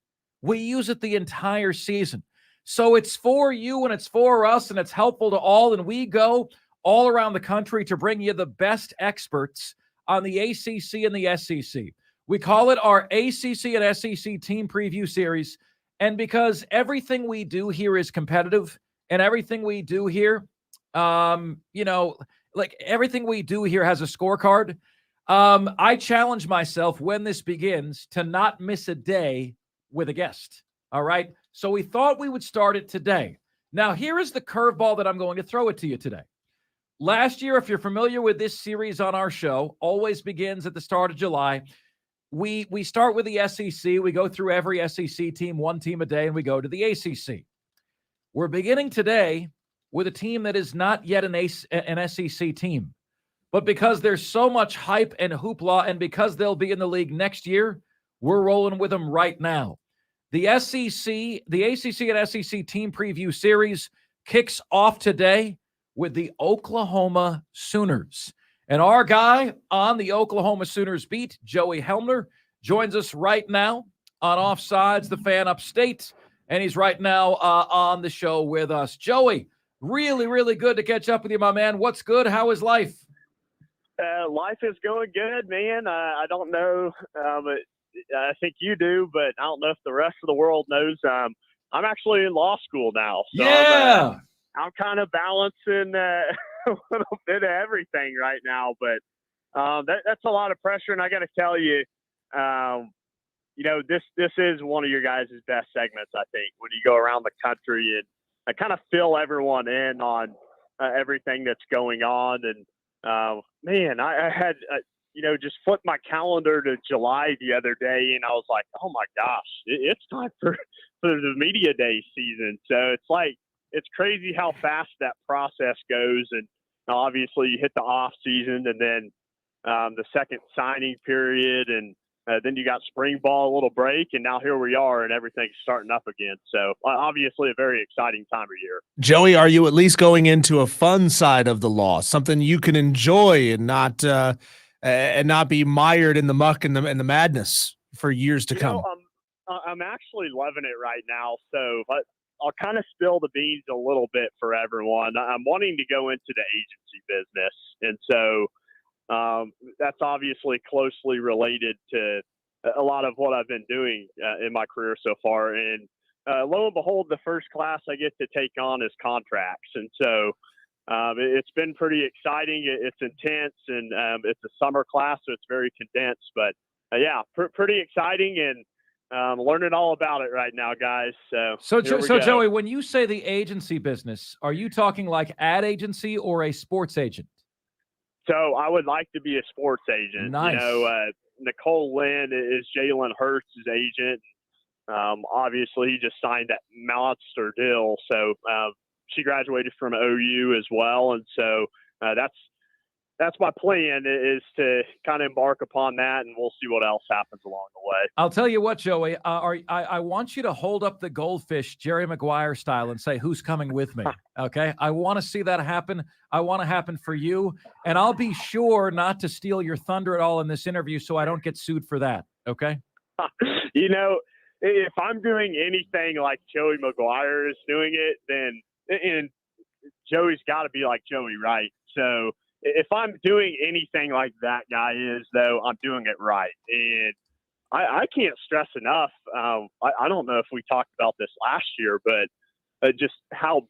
We use it the entire season. So it's for you and it's for us and it's helpful to all. And we go all around the country to bring you the best experts on the ACC and the SEC. We call it our ACC and SEC team preview series. And because everything we do here is competitive and everything we do here, like everything we do here has a scorecard. I challenge myself when this begins to not miss a day with a guest. All right. So we thought we would start it today. Now, here is the curveball that I'm going to throw it to you today. Last year, if you're familiar with this series on our show, always begins at the start of July. We start with the SEC. We go through every SEC team, one team a day, and we go to the ACC. We're beginning today with a team that is not yet an SEC team. But because there's so much hype and hoopla, and because they'll be in the league next year, we're rolling with them right now. The ACC and SEC team preview series kicks off today with the Oklahoma Sooners. And our guy on the Oklahoma Sooners beat, Joey Helmer, joins us right now on Offsides, the Fan Upstate. And he's right now on the show with us. Joey, really, really good to catch up with you, my man. What's good? How is life? Life is going good, man. I don't know, but I think you do, but I don't know if the rest of the world knows. I'm actually in law school now. So yeah. I'm kind of balancing a little bit of everything right now, but that's a lot of pressure. And I got to tell you, this is one of your guys' best segments, I think, when you go around the country and I kind of fill everyone in on everything that's going on. And, man, I had, just flipped my calendar to July the other day, and I was like, oh, my gosh, it's time for the media day season. So it's crazy how fast that process goes. And obviously you hit the off season and then the second signing period, and then you got spring ball, a little break, and now here we are, and everything's starting up again. So obviously a very exciting time of year. Joey, are you at least going into a fun side of the law, something you can enjoy and not be mired in the muck and the madness for years to come? I'm actually loving it right now. So I'll kind of spill the beans a little bit for everyone. I'm wanting to go into the agency business, and so that's obviously closely related to a lot of what I've been doing in my career so far. And lo and behold, the first class I get to take on is contracts. And so it's been pretty exciting. It's intense, and it's a summer class, so it's very condensed. But pretty exciting, and learning all about it right now, guys. So Joey, when you say the agency business, are you talking like ad agency or a sports agent? So I would like to be a sports agent. Nice. Nicole Lynn is Jalen Hurts' agent. Obviously, he just signed that monster deal. So she graduated from OU as well, and so that's my plan, is to kind of embark upon that, and we'll see what else happens along the way. I'll tell you what, Joey, I want you to hold up the goldfish Jerry Maguire style and say, who's coming with me? Okay. I want to see that happen. I want to happen for you. And I'll be sure not to steal your thunder at all in this interview so I don't get sued for that. Okay. If I'm doing anything like Joey Maguire is doing it, and Joey's got to be like Joey, right? So if I'm doing anything like that guy is, though, I'm doing it right. And I can't stress enough. I don't know if we talked about this last year, but just how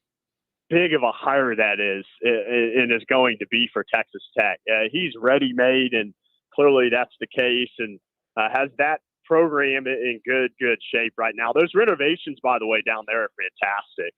big of a hire that is and is going to be for Texas Tech. He's ready-made, and clearly that's the case, and has that program in good shape right now. Those renovations, by the way, down there are fantastic.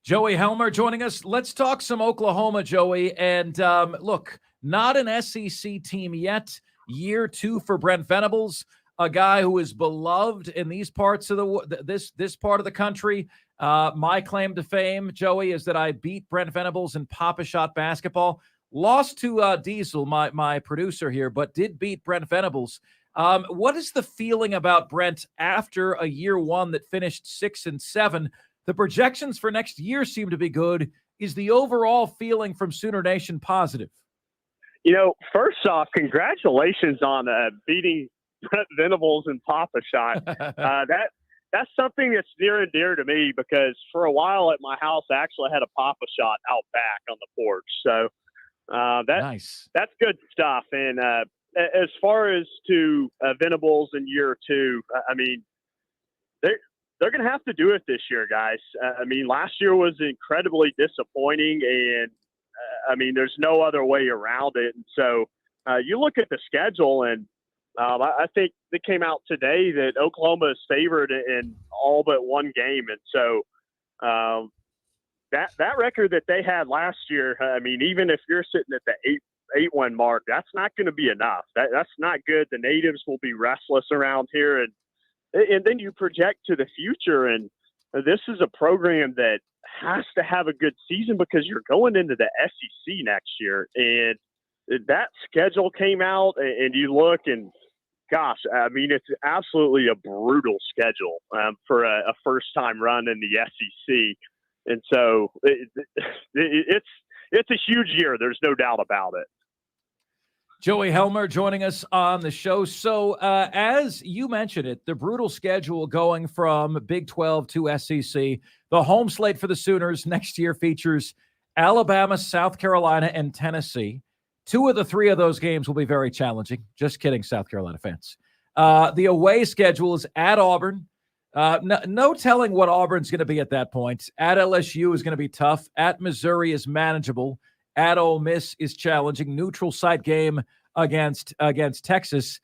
Joey Helmer joining us. Let's talk some Oklahoma, Joey. And look, not an SEC team yet. Year 2 for Brent Venables, a guy who is beloved in these parts of this part of the country. My claim to fame, Joey, is that I beat Brent Venables in Pop-A-Shot basketball. Lost to Diesel, my producer here, but did beat Brent Venables. What is the feeling about Brent after a year 1 that finished 6-7? The projections for next year seem to be good. Is the overall feeling from Sooner Nation positive? First off, congratulations on beating Brent Venables and Pop-A-Shot. That's something that's near and dear to me because for a while at my house, I actually had a Pop-A-Shot out back on the porch. So nice. That's good stuff. And as far as to Venables in year 2, I mean, they're going to have to do it this year, guys. Last year was incredibly disappointing, and there's no other way around it. And so you look at the schedule, and I think it came out today that Oklahoma is favored in all but one game. And so that record that they had last year, even if you're sitting at the 8-1 mark, that's not going to be enough. That's not good. The natives will be restless around here. And then you project to the future, and this is a program that has to have a good season because you're going into the SEC next year. And that schedule came out, and you look, and gosh, it's absolutely a brutal schedule for a first-time run in the SEC. And so it's a huge year. There's no doubt about it. Joey Helmer joining us on the show. So as you mentioned it, the brutal schedule going from Big 12 to SEC, the home slate for the Sooners next year features Alabama, South Carolina, and Tennessee. 2 of the 3 of those games will be very challenging. Just kidding, South Carolina fans. The away schedule is at Auburn. No telling what Auburn's going to be at that point. At LSU is going to be tough. At Missouri is manageable. At Ole Miss is challenging. Neutral site game against Texas.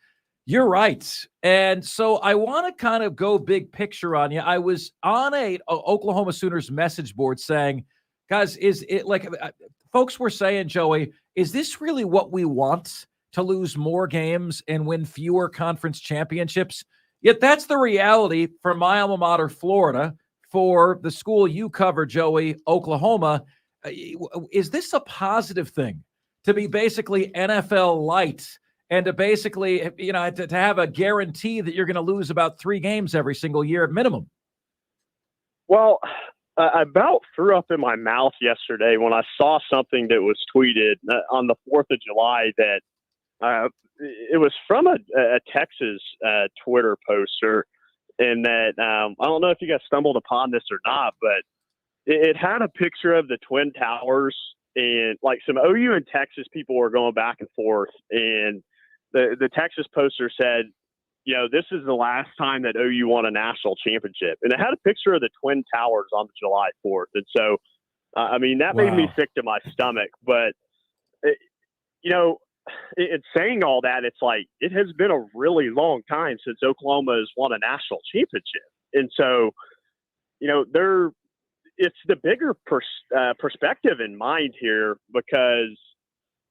You're right. And so I want to kind of go big picture on you. I was on a Oklahoma Sooners message board saying, guys, is it like folks were saying, Joey, is this really what we want, to lose more games and win fewer conference championships? Yet that's the reality for my alma mater, Florida, for the school you cover, Joey, Oklahoma. Is this a positive thing to be basically NFL light and to basically, to have a guarantee that you're going to lose about 3 games every single year at minimum? Well, I about threw up in my mouth yesterday when I saw something that was tweeted on the 4th of July that it was from a Texas Twitter poster, and that I don't know if you guys stumbled upon this or not, but it had a picture of the Twin Towers, and like some OU and Texas people were going back and forth, and the Texas poster said, this is the last time that OU won a national championship. And it had a picture of the Twin Towers on July 4th. And so, that made me sick to my stomach. But, in saying all that, it's like it has been a really long time since Oklahoma has won a national championship. And so, it's the bigger perspective in mind here, because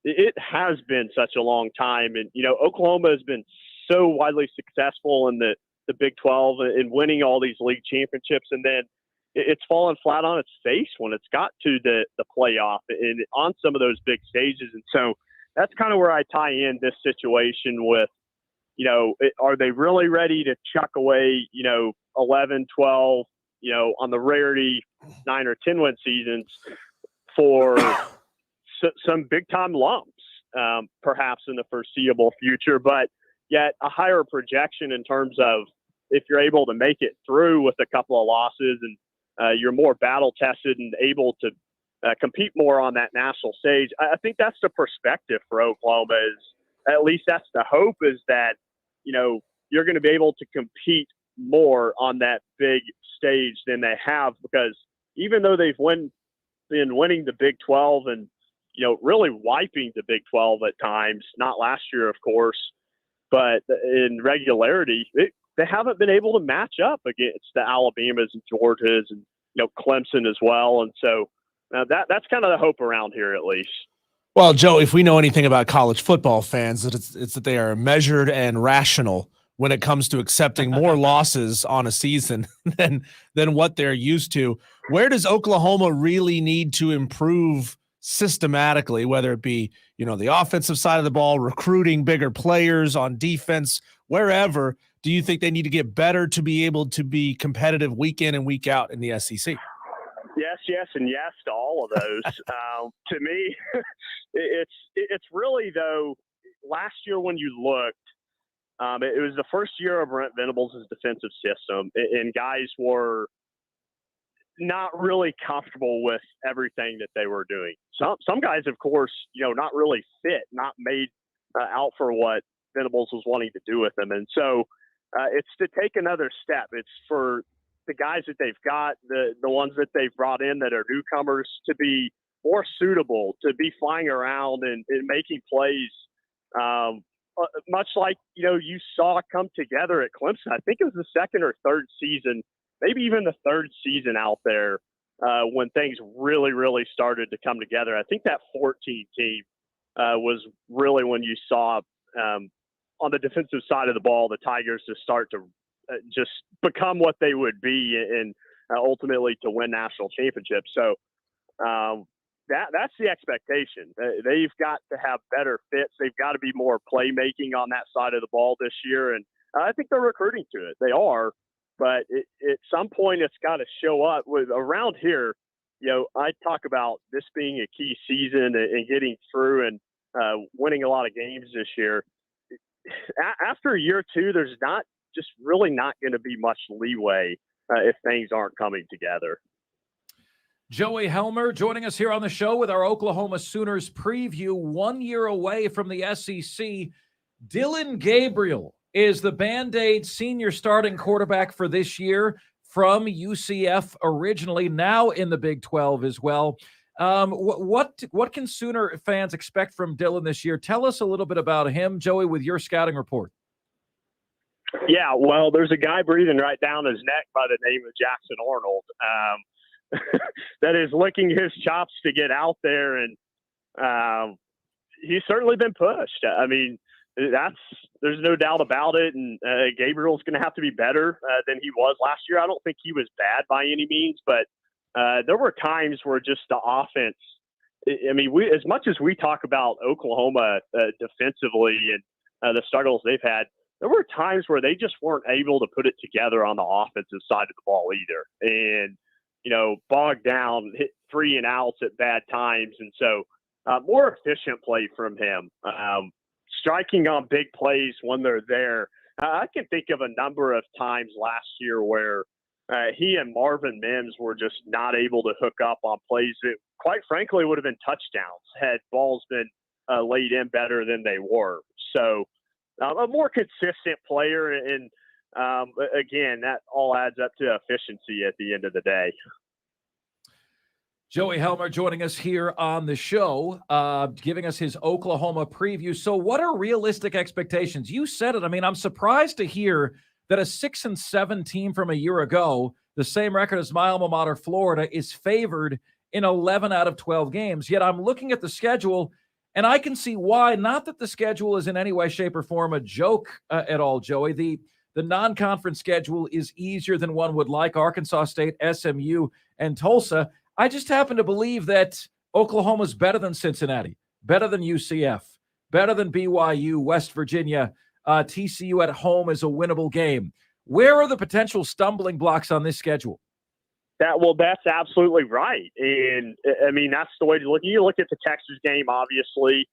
it has been such a long time. And, Oklahoma has been so widely successful in the Big 12 and winning all these league championships. And then it's fallen flat on its face when it's got to the playoff and on some of those big stages. And so that's kind of where I tie in this situation with, are they really ready to chuck away, 11, 12, on the rarity 9 or 10 win seasons for some big time lumps, perhaps in the foreseeable future, but yet a higher projection in terms of if you're able to make it through with a couple of losses and you're more battle tested and able to compete more on that national stage. I think that's the perspective for Oklahoma, is at least that's the hope, is that, you're going to be able to compete more on that big stage than they have, because even though they've been winning the Big 12 and, really wiping the Big 12 at times, not last year, of course, but in regularity, they haven't been able to match up against the Alabamas and Georgias and, Clemson as well. And so that's kind of the hope around here, at least. Well, Joe, if we know anything about college football fans, it's that they are measured and rational when it comes to accepting more losses on a season than what they're used to. Where does Oklahoma really need to improve systematically, whether it be, the offensive side of the ball, recruiting bigger players on defense, wherever? Do you think they need to get better to be able to be competitive week in and week out in the SEC? Yes, and yes to all of those. To me, it's really, though, last year when you looked, it was the first year of Brent Venables' defensive system, and guys were not really comfortable with everything that they were doing. Some guys, of course, not really fit, not made out for what Venables was wanting to do with them. And so it's to take another step. It's for the guys that they've got, the ones that they've brought in that are newcomers, to be more suitable, to be flying around and making plays, much like, you saw come together at Clemson. I think it was the second or third season, maybe even the third season out there, when things really, really started to come together. I think that 14 team was really when you saw on the defensive side of the ball, the Tigers just start to just become what they would be and ultimately to win national championships. So that's the expectation. They've got to have better fits. They've got to be more playmaking on that side of the ball this year. And I think they're recruiting to it. They are. But at some point, it's got to show up. Around here, I talk about this being a key season and getting through and winning a lot of games this year. After year two, there's really not going to be much leeway if things aren't coming together. Joey Helmer joining us here on the show with our Oklahoma Sooners preview. 1 year away from the SEC, Dillon Gabriel is the Band-Aid senior starting quarterback for this year from UCF originally, now in the Big 12 as well. What can Sooner fans expect from Dillon this year? Tell us a little bit about him, Joey, with your scouting report. Yeah, well, there's a guy breathing right down his neck by the name of Jackson Arnold that is licking his chops to get out there, and he's certainly been pushed. I mean, there's no doubt about it, and Gabriel's going to have to be better than he was last year. I don't think he was bad by any means, but there were times where just the offense, I mean, as much as we talk about Oklahoma defensively and the struggles they've had, there were times where they just weren't able to put it together on the offensive side of the ball either. And, bogged down, hit 3 and outs at bad times. And so more efficient play from him, striking on big plays when they're there. I can think of a number of times last year where he and Marvin Mims were just not able to hook up on plays that, quite frankly, would have been touchdowns had balls been laid in better than they were. So a more consistent player, and again, that all adds up to efficiency at the end of the day. Joey Helmer joining us here on the show, giving us his Oklahoma preview. So what are realistic expectations? You said it. I mean, I'm surprised to hear that a 6-7 team from a year ago, the same record as my alma mater, Florida, is favored in 11 out of 12 games. Yet I'm looking at the schedule, and I can see why. Not that the schedule is in any way, shape, or form a joke at all, Joey. The non-conference schedule is easier than one would like. Arkansas State, SMU, and Tulsa. I just happen to believe that Oklahoma's better than Cincinnati, better than UCF, better than BYU, West Virginia. TCU at home is a winnable game. Where are the potential stumbling blocks on this schedule? That's absolutely right. And I mean, that's the way to look. You look at the Texas game, obviously.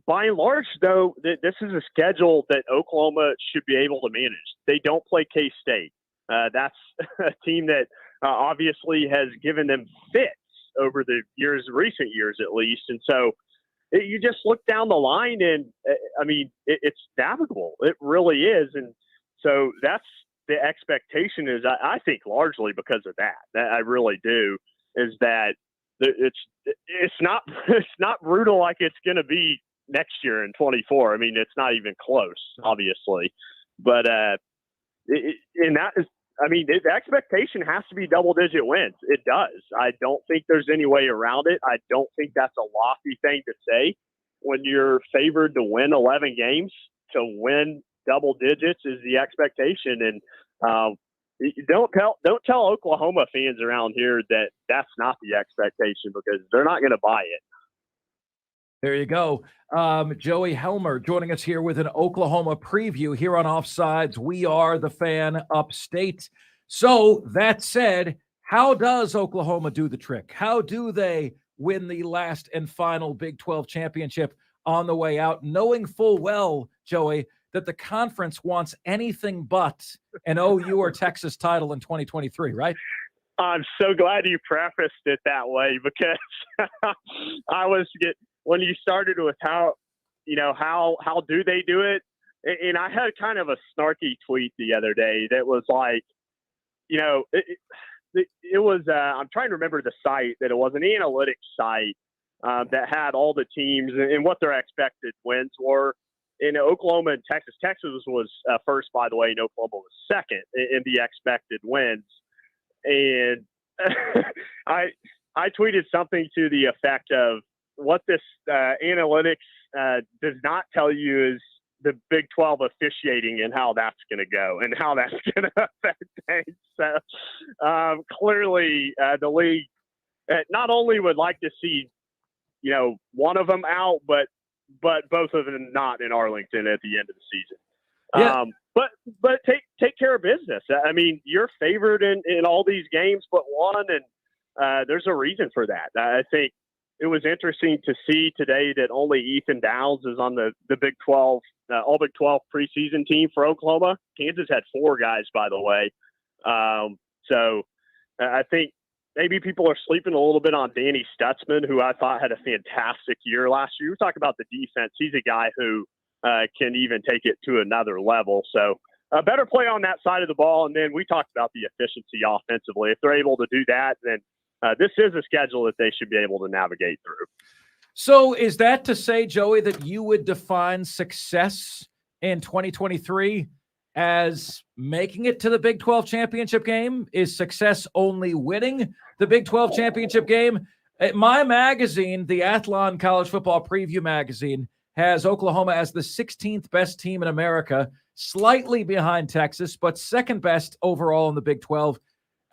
By and large, though, this is a schedule that Oklahoma should be able to manage. They don't play K-State. That's a team that obviously has given them fits over the recent years at least. And so you just look down the line and, I mean, it's navigable. It really is. And so that's the expectation is, I think, largely because of that. I really do, is that it's not brutal like it's going to be next year in 24. I mean, it's not even close, obviously. But and that is I mean, the expectation has to be double-digit wins. It does. I don't think there's any way around it. I don't think that's a lofty thing to say. When you're favored to win 11 games, to win double digits is the expectation. And don't tell Oklahoma fans around here that that's not the expectation, because they're not going to buy it. There you go. Joey Helmer joining us here with an Oklahoma preview here on Offsides. We are the fan upstate. So that said, how does Oklahoma do the trick? How do they win the last and final Big 12 championship on the way out, knowing full well, Joey, that the conference wants anything but an OU or Texas title in 2023, right? I'm so glad you prefaced it that way, because when you started with how do they do it? And I had kind of a snarky tweet the other day that was like, it was, I'm trying to remember the site, that it was an analytics site that had all the teams and what their expected wins were. In Oklahoma and Texas. Texas was first, by the way, and Oklahoma was second in the expected wins. And I tweeted something to the effect of, what this analytics does not tell you is the Big 12 officiating and how that's going to go and how that's going to affect things. So clearly the league not only would like to see, one of them out, but both of them not in Arlington at the end of the season. Yeah. But take care of business. I mean, you're favored in all these games but one, and there's a reason for that. I think it was interesting to see today that only Ethan Downs is on the Big 12, all Big 12 preseason team for Oklahoma. Kansas had 4 guys, by the way. So I think maybe people are sleeping a little bit on Danny Stutzman, who I thought had a fantastic year last year. We talk about the defense. He's a guy who can even take it to another level. So a better play on that side of the ball. And then we talked about the efficiency offensively. If they're able to do that, then this is a schedule that they should be able to navigate through. So is that to say, Joey, that you would define success in 2023 as making it to the Big 12 championship game? Is success only winning the Big 12 championship game? My magazine, the Athlon College Football Preview magazine, has Oklahoma as the 16th best team in America, slightly behind Texas, but second best overall in the Big 12.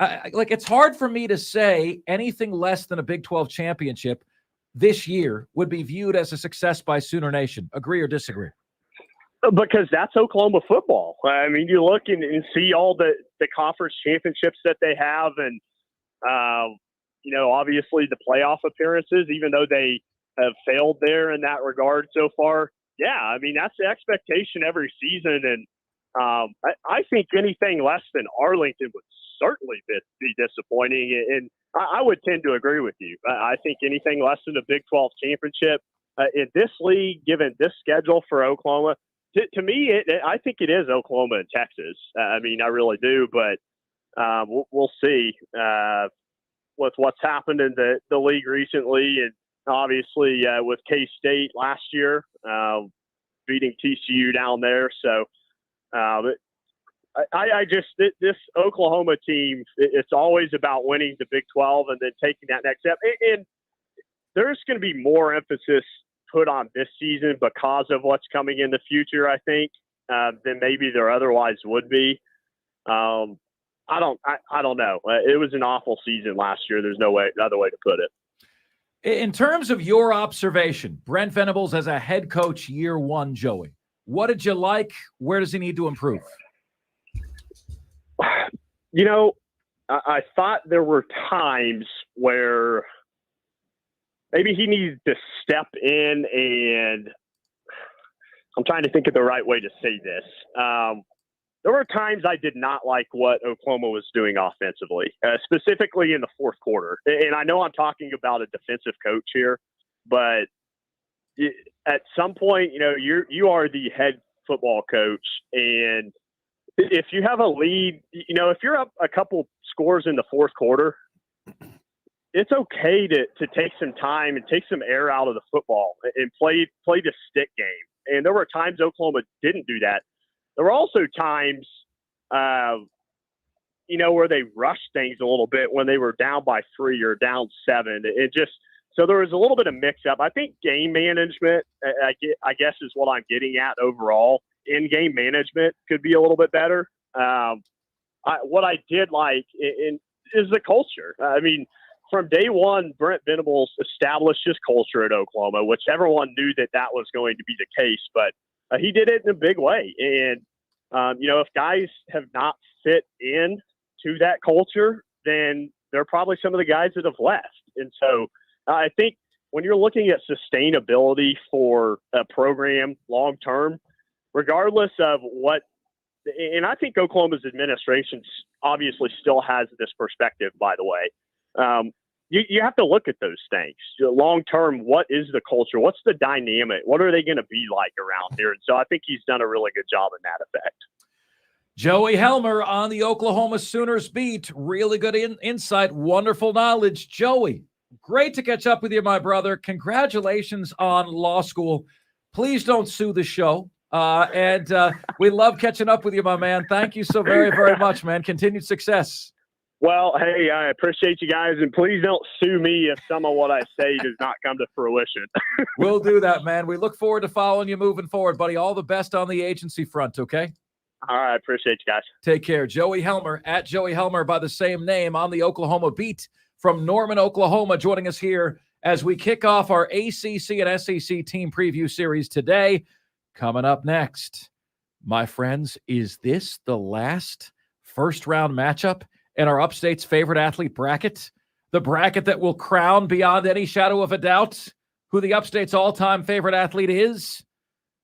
It's hard for me to say anything less than a Big 12 championship this year would be viewed as a success by Sooner Nation. Agree or disagree? Because that's Oklahoma football. I mean, you look and see all the conference championships that they have, and obviously the playoff appearances, even though they have failed there in that regard so far. Yeah, I mean, that's the expectation every season, and I think anything less than Arlington would certainly be disappointing, and I would tend to agree with you. I think anything less than a Big 12 championship in this league, given this schedule for Oklahoma, to me, I think it is Oklahoma and Texas. I mean, I really do, but we'll see with what's happened in the league recently, and obviously with K-State last year beating TCU down there. So this Oklahoma team, it's always about winning the Big 12 and then taking that next step. And there's going to be more emphasis put on this season because of what's coming in the future, I think, than maybe there otherwise would be. I don't know. It was an awful season last year. There's no other way to put it. In terms of your observation, Brent Venables as a head coach year one, Joey, what did you like? Where does he need to improve? I thought there were times where maybe he needed to step in, and I'm trying to think of the right way to say this. There were times I did not like what Oklahoma was doing offensively, specifically in the fourth quarter. And I know I'm talking about a defensive coach here, but at some point, you are the head football coach, and if you have a lead, if you're up a couple scores in the fourth quarter, it's okay to take some time and take some air out of the football and play the stick game. And there were times Oklahoma didn't do that. There were also times where they rushed things a little bit when they were down by 3 or down 7. It just so there was a little bit of mix up. I think game management, I guess, is what I'm getting at overall. In game management could be a little bit better. What I did like is the culture. I mean, from day one, Brent Venables established his culture at Oklahoma, which everyone knew that was going to be the case, but he did it in a big way. And, if guys have not fit in to that culture, then they're probably some of the guys that have left. And so I think when you're looking at sustainability for a program long term, regardless of what, and I think Oklahoma's administration obviously still has this perspective, by the way. You have to look at those things. Long term, what is the culture? What's the dynamic? What are they going to be like around here? And so I think he's done a really good job in that effect. Joey Helmer on the Oklahoma Sooners beat. Really good insight, wonderful knowledge. Joey, great to catch up with you, my brother. Congratulations on law school. Please don't sue the show. And we love catching up with you, my man. Thank you so very, very much, man. Continued success. Well, hey, I appreciate you guys, and please don't sue me if some of what I say does not come to fruition. We'll do that, man. We look forward to following you moving forward, buddy. All the best on the agency front, okay? All right, appreciate you guys. Take care. Joey Helmer, at Joey Helmer by the same name, on the Oklahoma beat from Norman, Oklahoma, joining us here as we kick off our ACC and SEC team preview series today. Coming up next, my friends, is this the last first-round matchup in our Upstate's favorite athlete bracket? The bracket that will crown beyond any shadow of a doubt who the Upstate's all-time favorite athlete is?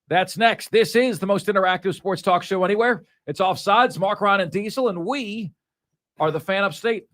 That's next. This is the most interactive sports talk show anywhere. It's Offsides, Marc, Ryan, and Diesel, and we are the Fan Upstate.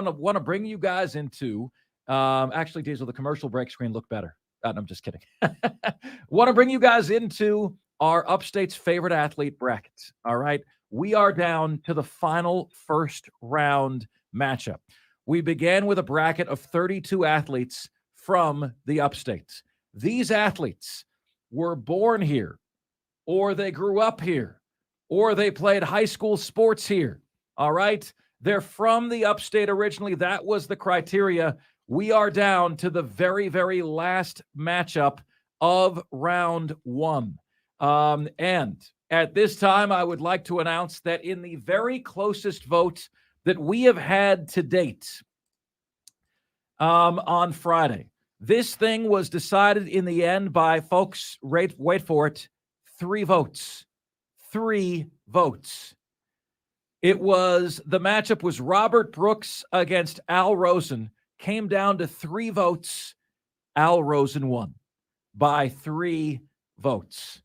want to bring you guys into, actually, Diesel, the commercial break screen looked better. No, I'm just kidding. Want to bring you guys into our Upstate's favorite athlete bracket. All right. We are down to the final first round matchup. We began with a bracket of 32 athletes from the Upstates. These athletes were born here, or they grew up here, or they played high school sports here. All right. They're from the Upstate originally. That was the criteria. We are down to the very, very last matchup of round one. And at this time, I would like to announce that in the very closest vote that we have had to date on Friday, this thing was decided in the end by, folks, wait for it, 3 votes. 3 votes. The matchup was Robert Brooks against Al Rosen. Came down to 3 votes. Al Rosen won by 3 votes.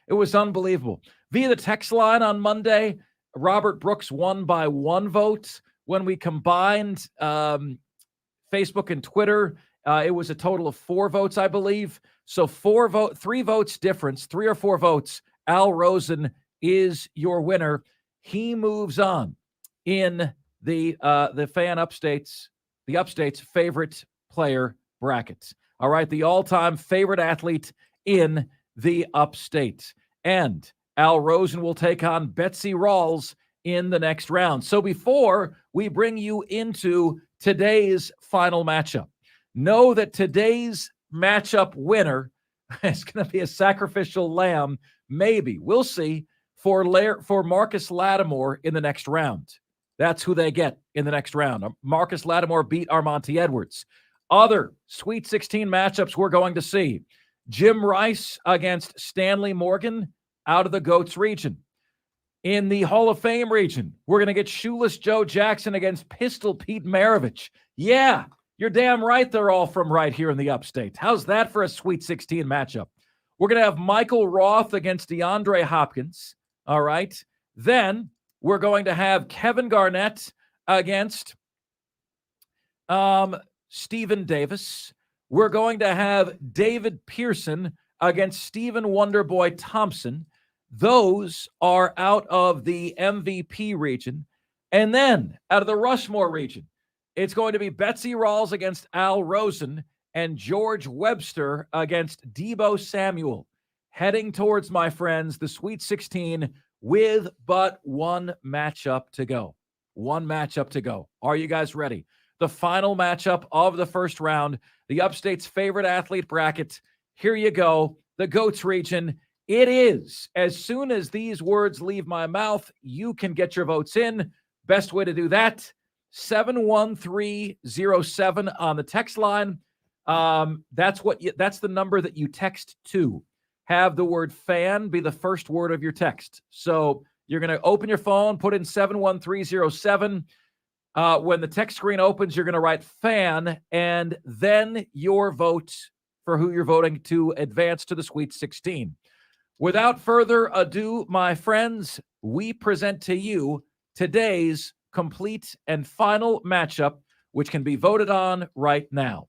It was unbelievable. Via the text line on Monday, Robert Brooks won by 1 vote. When we combined Facebook and Twitter, it was a total of 4 votes, I believe. So 3 votes difference, 3 or 4 votes. Al Rosen is your winner. He moves on in the Upstate's favorite player brackets. All right, the all-time favorite athlete in the Upstate. And Al Rosen will take on Betsy Rawls in the next round. So before we bring you into today's final matchup, know that today's matchup winner is going to be a sacrificial lamb, maybe, we'll see, for Marcus Lattimore in the next round. That's who they get in the next round. Marcus Lattimore beat Armonte Edwards. Other Sweet 16 matchups we're going to see. Jim Rice against Stanley Morgan out of the GOATS region. In the Hall of Fame region, we're going to get Shoeless Joe Jackson against Pistol Pete Maravich. Yeah, you're damn right they're all from right here in the Upstate. How's that for a Sweet 16 matchup? We're going to have Michael Roth against DeAndre Hopkins. All right. Then we're going to have Kevin Garnett against Stephen Davis. We're going to have David Pearson against Stephen Wonderboy Thompson. Those are out of the MVP region. And then out of the Rushmore region, it's going to be Betsy Rawls against Al Rosen and George Webster against Debo Samuel. Heading towards, my friends, the Sweet 16 with but 1 matchup to go. 1 matchup to go. Are you guys ready? The final matchup of the first round, the Upstate's favorite athlete bracket. Here you go. The GOATS region. It is. As soon as these words leave my mouth, you can get your votes in. Best way to do that, 71307 on the text line. That's the number that you text to. Have the word fan be the first word of your text. So you're going to open your phone, put in 71307. When the text screen opens, you're going to write fan and then your vote for who you're voting to advance to the Sweet 16. Without further ado, my friends, we present to you today's complete and final matchup, which can be voted on right now.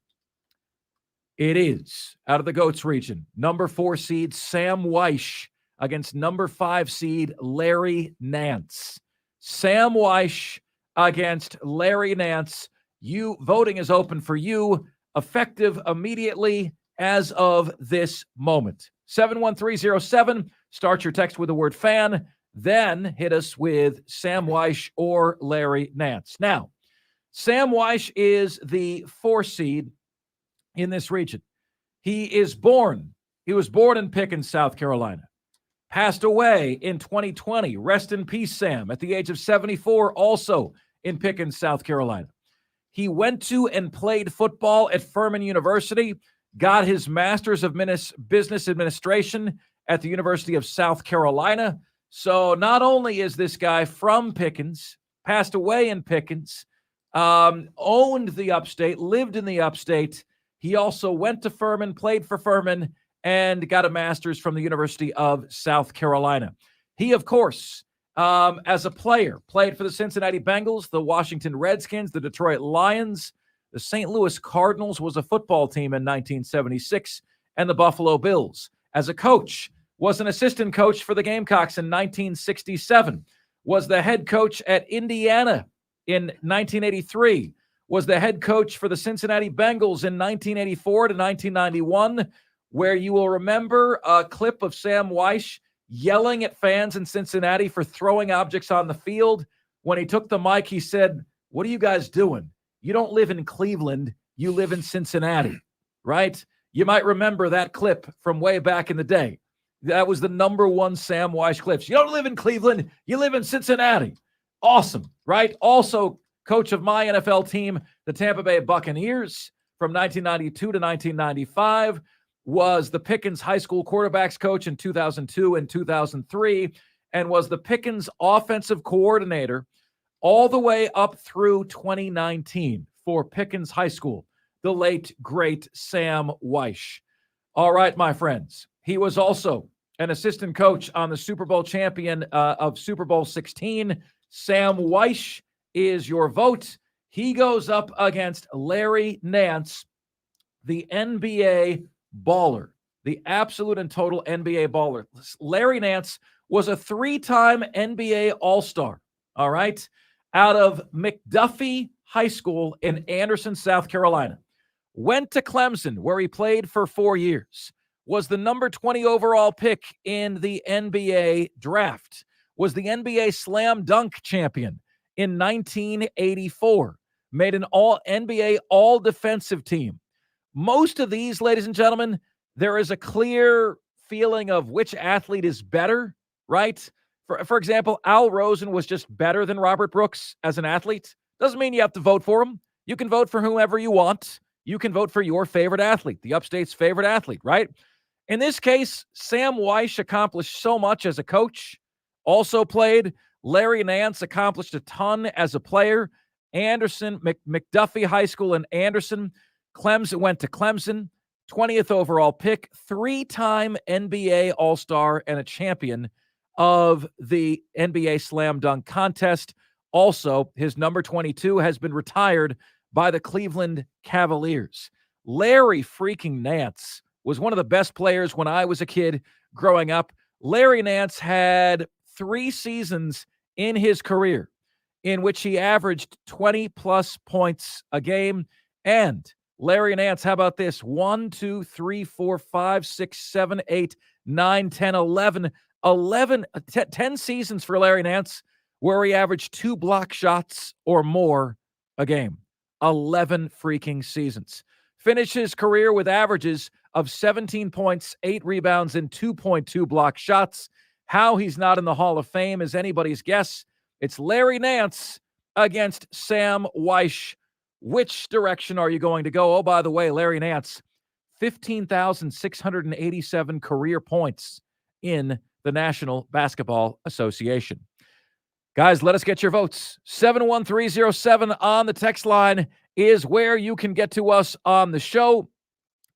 It is, out of the GOATS region, number 4 seed Sam Weish against number 5 seed Larry Nance. Sam Weish against Larry Nance. Voting is open for you, effective immediately as of this moment. 71307, start your text with the word fan, then hit us with Sam Weish or Larry Nance. Now, Sam Weish is the 4 seed in this region. He was born in Pickens, South Carolina. Passed away in 2020. Rest in peace, Sam, at the age of 74, also in Pickens, South Carolina. He went to and played football at Furman University, got his master's of business administration at the University of South Carolina. So not only is this guy from Pickens, passed away in Pickens, owned the Upstate, lived in the Upstate, he also went to Furman, played for Furman, and got a master's from the University of South Carolina. He, of course, As a player, played for the Cincinnati Bengals, the Washington Redskins, the Detroit Lions, the St. Louis Cardinals was a football team in 1976, and the Buffalo Bills. As a coach, was an assistant coach for the Gamecocks in 1967, was the head coach at Indiana in 1983, was the head coach for the Cincinnati Bengals in 1984 to 1991, where you will remember a clip of Sam Weish yelling at fans in Cincinnati for throwing objects on the field. When he took the mic, he said, "What are you guys doing? You don't live in Cleveland, you live in Cincinnati," right? You might remember that clip from way back in the day. That was the number one Sam Weish clips. You don't live in Cleveland, you live in Cincinnati. Awesome, right? Also, coach of my NFL team, the Tampa Bay Buccaneers, from 1992 to 1995, was the Pickens High School quarterbacks coach in 2002 and 2003, and was the Pickens offensive coordinator all the way up through 2019 for Pickens High School, the late, great Sam Weish. All right, my friends. He was also an assistant coach on the Super Bowl champion of Super Bowl 16. Sam Weish is your vote. He goes up against Larry Nance, the NBA baller, the absolute and total NBA baller. Larry Nance was a 3-time NBA All-Star, all right, out of McDuffie High School in Anderson, South Carolina. Went to Clemson, where he played for 4 years. Was the number 20 overall pick in the NBA draft. Was the NBA slam dunk champion in 1984. Made an all-NBA all-defensive team. Most of these, ladies and gentlemen, there is a clear feeling of which athlete is better, right? For example, Al Rosen was just better than Robert Brooks as an athlete. Doesn't mean you have to vote for him. You can vote for whomever you want. You can vote for your favorite athlete, the Upstate's favorite athlete, right? In this case, Sam Weish accomplished so much as a coach, also played. Larry Nance accomplished a ton as a player. Anderson, McDuffie High School in Anderson. Clemson went to Clemson, 20th overall pick, 3-time NBA All-Star, and a champion of the NBA Slam Dunk Contest. Also, his number 22 has been retired by the Cleveland Cavaliers. Larry freaking Nance was one of the best players when I was a kid growing up. Larry Nance had 3 seasons in his career in which he averaged 20-plus points a game. And Larry Nance, how about this? 1, 2, 3, 4, 5, 6, 7, 8, 9, 10, 10 seasons for Larry Nance where he averaged 2 block shots or more a game. 11 freaking seasons. Finished his career with averages of 17 points, 8 rebounds, and 2.2 block shots. How he's not in the Hall of Fame is anybody's guess. It's Larry Nance against Sam Weish. Which direction are you going to go? Oh, by the way, Larry Nance, 15,687 career points in the National Basketball Association. Guys, let us get your votes. 71307 on the text line is where you can get to us on the show.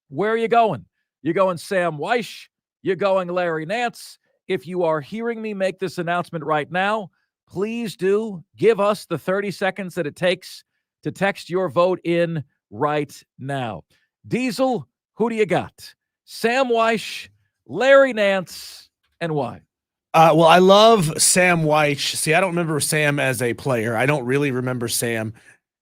Where are you going? You going Sam Weish? You going Larry Nance? If you are hearing me make this announcement right now, please do give us the 30 seconds that it takes to text your vote in right now. Diesel, who do you got? Sam Weish, Larry Nance, and why? Well, I love Sam Weish. See, I don't remember Sam as a player. I don't really remember Sam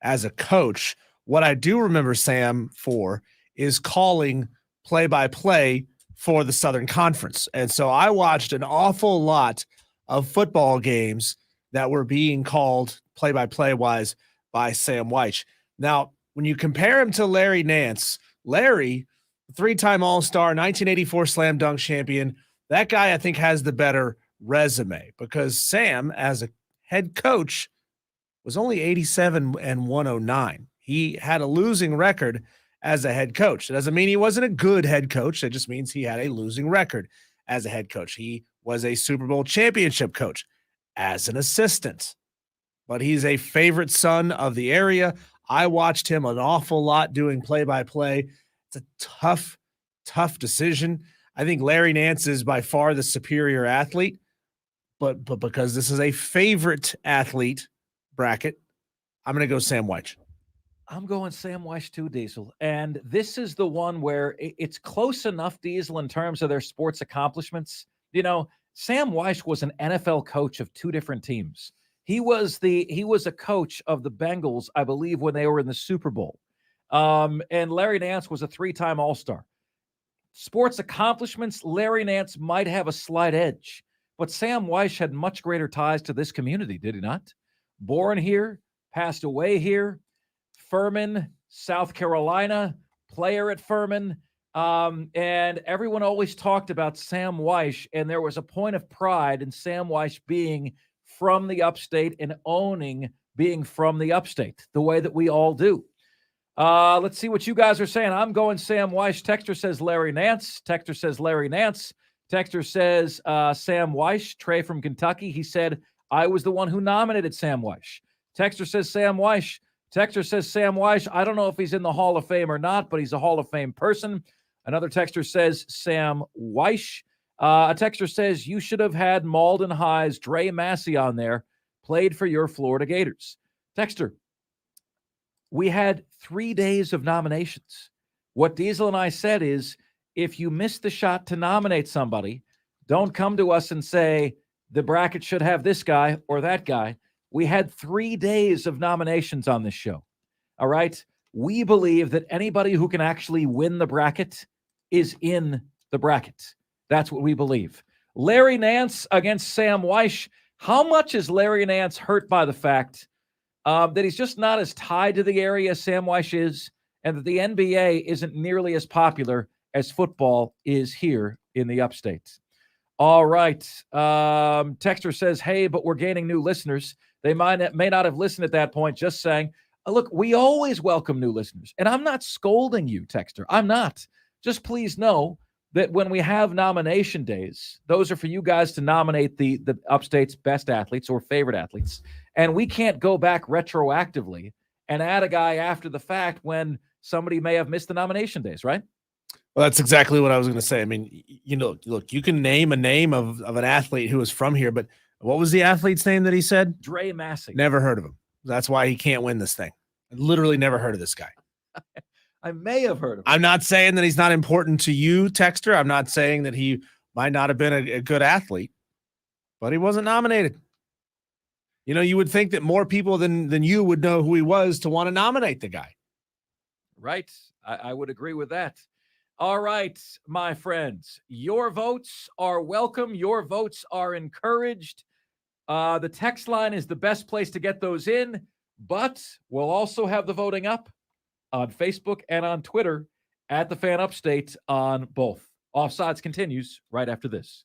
as a coach. What I do remember Sam for is calling play-by-play for the Southern Conference. And so I watched an awful lot of football games that were being called play-by-play wise by Sam Weish. Now, when you compare him to Larry Nance, Larry, 3-time All-Star, 1984 Slam Dunk champion, that guy I think has the better resume because Sam, as a head coach, was only 87 and 109. He had a losing record as a head coach. It doesn't mean he wasn't a good head coach. It just means he had a losing record as a head coach. He was a Super Bowl championship coach as an assistant, but he's a favorite son of the area. I watched him an awful lot doing play-by-play. It's a tough decision. I think Larry Nance is by far the superior athlete, but because this is a favorite athlete bracket, I'm going to go Sam Wyche. I'm going Sam Wyche too, Diesel. And this is the one where it's close enough, Diesel, in terms of their sports accomplishments. You know, Sam Wyche was an NFL coach of two different teams. He was a coach of the Bengals, I believe, when they were in the Super Bowl. And Larry Nance was a 3-time All-Star. Sports accomplishments, Larry Nance might have a slight edge, but Sam Wyche had much greater ties to this community, did he not? Born here, passed away here. Furman, South Carolina, player at Furman. And everyone always talked about Sam Wyche, and there was a point of pride in Sam Wyche being from the upstate and owning being from the upstate, the way that we all do. Let's see what you guys are saying. I'm going Sam Wyche. Texter says Larry Nance. Texter says Larry Nance. Texter says Sam Wyche, Trey from Kentucky. He said, I was the one who nominated Sam Wyche. Texter says Sam Wyche. Texter says Sam Wyche. I don't know if he's in the Hall of Fame or not, but he's a Hall of Fame person. Another texter says Sam Wyche. A texter says you should have had Malden High's Dre Massey on there, played for your Florida Gators. Texter, we had 3 days of nominations. What Diesel and I said is, if you miss the shot to nominate somebody, don't come to us and say the bracket should have this guy or that guy. We had 3 days of nominations on this show. All right. We believe that anybody who can actually win the bracket is in the bracket. That's what we believe. Larry Nance against Sam Wyche. How much is Larry Nance hurt by the fact that he's just not as tied to the area as Sam Wyche is, and that the NBA isn't nearly as popular as football is here in the upstate? All right. Texter says, hey, but we're gaining new listeners. They may not have listened at that point. Just saying, look, we always welcome new listeners. And I'm not scolding you, Texter. I'm not. Just please know that when we have nomination days, those are for you guys to nominate the upstate's best athletes or favorite athletes. And we can't go back retroactively and add a guy after the fact when somebody may have missed the nomination days, right? Well, that's exactly what I was going to say. I mean, you know, look, you can name a name of an athlete who is from here, but what was the athlete's name that he said? Dre Massey. Never heard of him. That's why he can't win this thing. I literally never heard of this guy. I may have heard of him. I'm not saying that he's not important to you, Texter. I'm not saying that he might not have been a good athlete, but he wasn't nominated. You know, you would think that more people than you would know who he was to want to nominate the guy. Right. I would agree with that. All right, my friends, your votes are welcome. Your votes are encouraged. The text line is the best place to get those in, but we'll also have the voting up on Facebook and on Twitter at the Fan Upstate on both. Offsides continues right after this.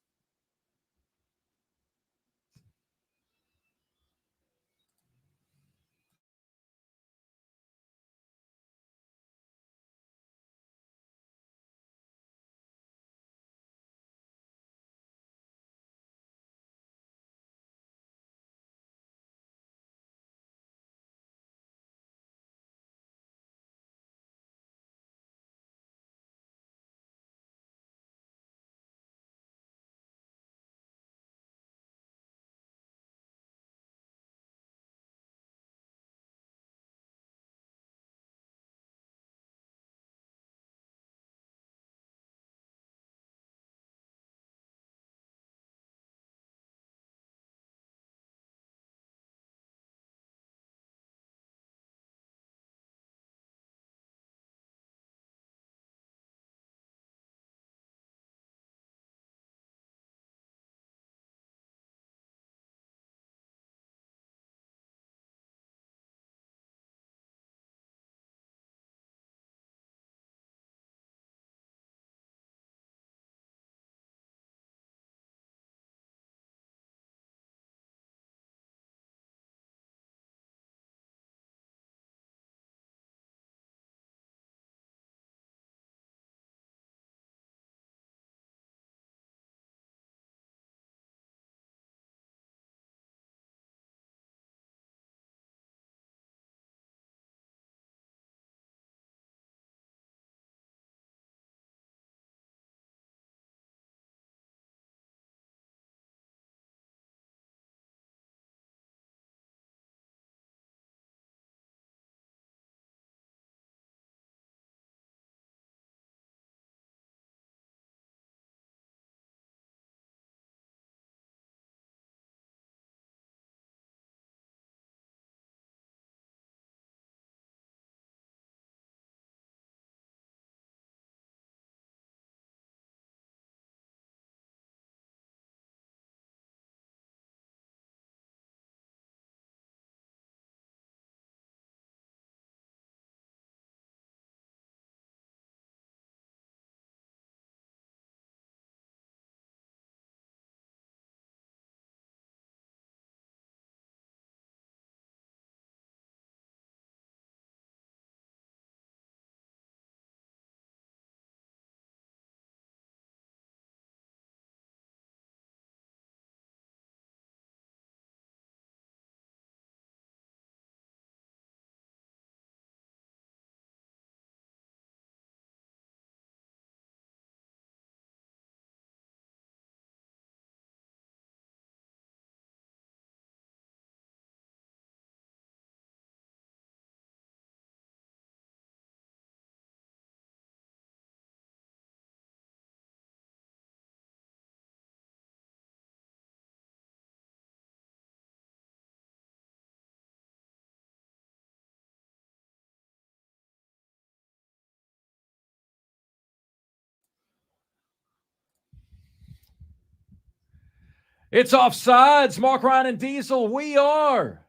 It's Offsides. Marc, Ryan, and Diesel. We are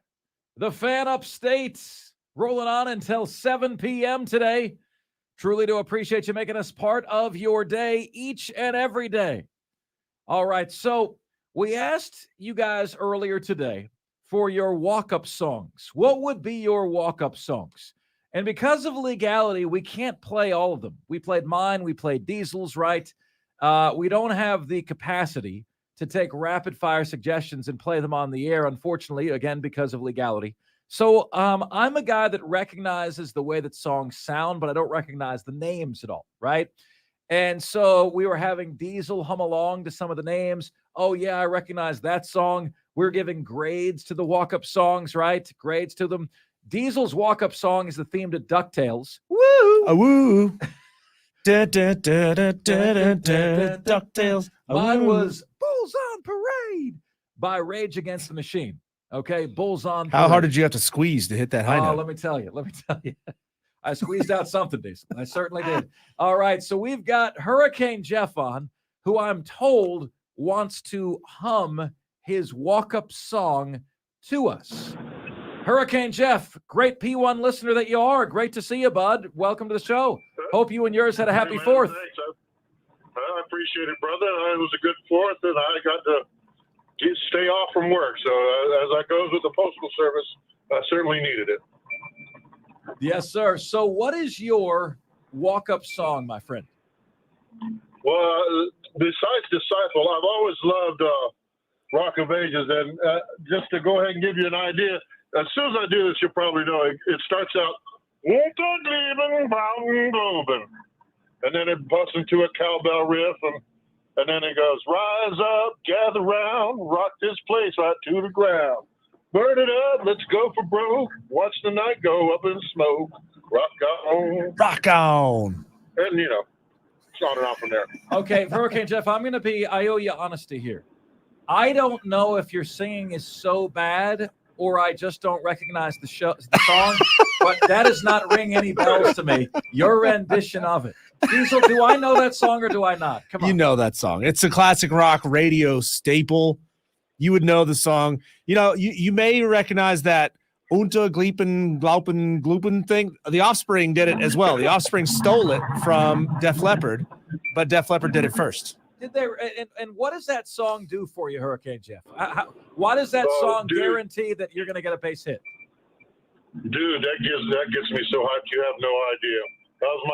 the Fan Upstate, rolling on until 7 p.m. today. Truly do appreciate you making us part of your day each and every day. All right, so we asked you guys earlier today for your walk-up songs. What would be your walk-up songs? And because of legality, we can't play all of them. We played mine. We played Diesel's, right? We don't have the capacity to take rapid-fire suggestions and play them on the air, unfortunately, again, because of legality. So I'm a guy that recognizes the way that songs sound, but I don't recognize the names at all, right? And so we were having Diesel hum along to some of the names. Oh, yeah, I recognize that song. We're giving grades to the walk-up songs, right? Grades to them. Diesel's walk-up song is the theme to DuckTales. Woo! Woo! DuckTales. Mine was Bulls on Parade by Rage Against the Machine. Okay, Bulls on Parade. How hard did you have to squeeze to hit that high note? Let me tell you. I squeezed out something, Diesel. I certainly did. All right, so we've got Hurricane Jeff on, who I'm told wants to hum his walk-up song to us. Hurricane Jeff, great P1 listener that you are. Great to see you, bud. Welcome to the show. Hope you and yours had a happy 4th. Thanks. I appreciate it, brother. It was a good 4th, and I got to stay off from work. So as that goes with the Postal Service, I certainly needed it. Yes, sir. So what is your walk-up song, my friend? Well, besides Disciple, I've always loved Rock of Ages. And just to go ahead and give you an idea, as soon as I do this, you'll probably know it starts out, and then it busts into a cowbell riff, and then it goes, rise up, gather round, rock this place right to the ground. Burn it up, let's go for broke, watch the night go up in smoke, rock on. Rock on. And, it's on and on from there. Okay, Hurricane Jeff, I owe you honesty here. I don't know if your singing is so bad or I just don't recognize the song, but that does not ring any bells to me. Your rendition of it. Diesel, do I know that song or do I not? Come on. You know that song. It's a classic rock radio staple. You would know the song. You may recognize that Unter Gliepen Glaupen Gloopen thing. The Offspring did it as well. The Offspring stole it from Def Leppard, but Def Leppard did it first. Did they? And what does that song do for you, Hurricane Jeff? Why does that song guarantee that you're going to get a base hit? Dude, that gets me so hyped. You have no idea. That was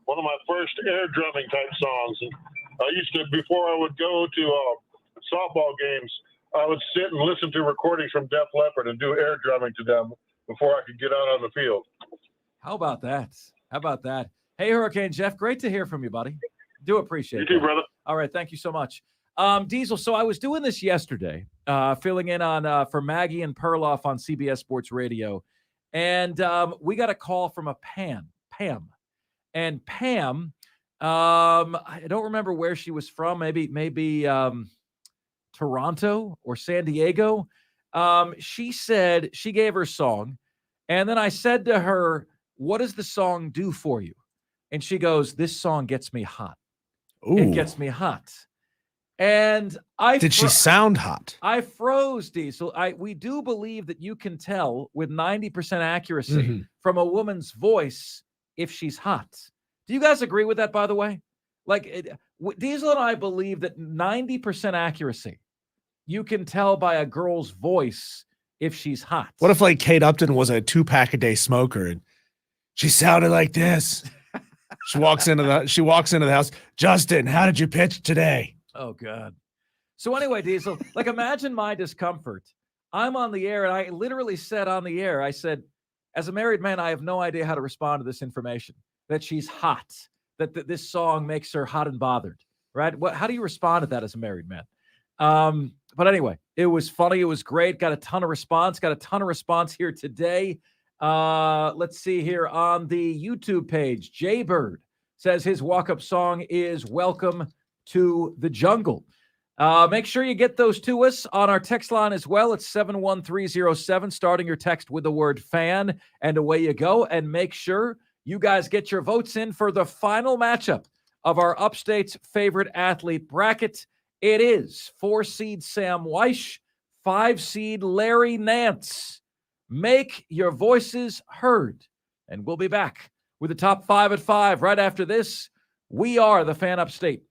one of my first air drumming type songs. And I used to, before I would go to softball games, I would sit and listen to recordings from Def Leppard and do air drumming to them before I could get out on the field. How about that? Hey, Hurricane Jeff, great to hear from you, buddy. Do appreciate it. You too, brother. All right, thank you so much. Diesel, so I was doing this yesterday, filling in on for Maggie and Perloff on CBS Sports Radio, and we got a call from a Pam. And Pam, I don't remember where she was from, maybe Toronto or San Diego. She said she gave her song, and then I said to her, what does the song do for you? And she goes, this song gets me hot. Ooh. It gets me hot. And Did she sound hot? I froze, Diesel. We do believe that you can tell with 90% accuracy from a woman's voice if she's hot. Do you guys agree with that, by the way? Diesel and I believe that 90% accuracy, you can tell by a girl's voice if she's hot. What if Kate Upton was a 2-pack a day smoker and she sounded like this? She walks into the house. Justin, how did you pitch today? Oh, God. So anyway, Diesel, imagine my discomfort. I'm on the air, and I literally said on the air, I said, as a married man, I have no idea how to respond to this information, that she's hot, that this song makes her hot and bothered, right? How do you respond to that as a married man? But anyway, it was funny. It was great. Got a ton of response here today. Let's see here on the YouTube page. Jaybird says his walk-up song is Welcome to the Jungle. Make sure you get those to us on our text line as well. It's 71307, starting your text with the word fan, and away you go. And make sure you guys get your votes in for the final matchup of our Upstate's favorite athlete bracket. It is 4-seed Sam Weish, 5-seed Larry Nance. Make your voices heard. And we'll be back with the top 5 at 5 right after this. We are the Fan Upstate.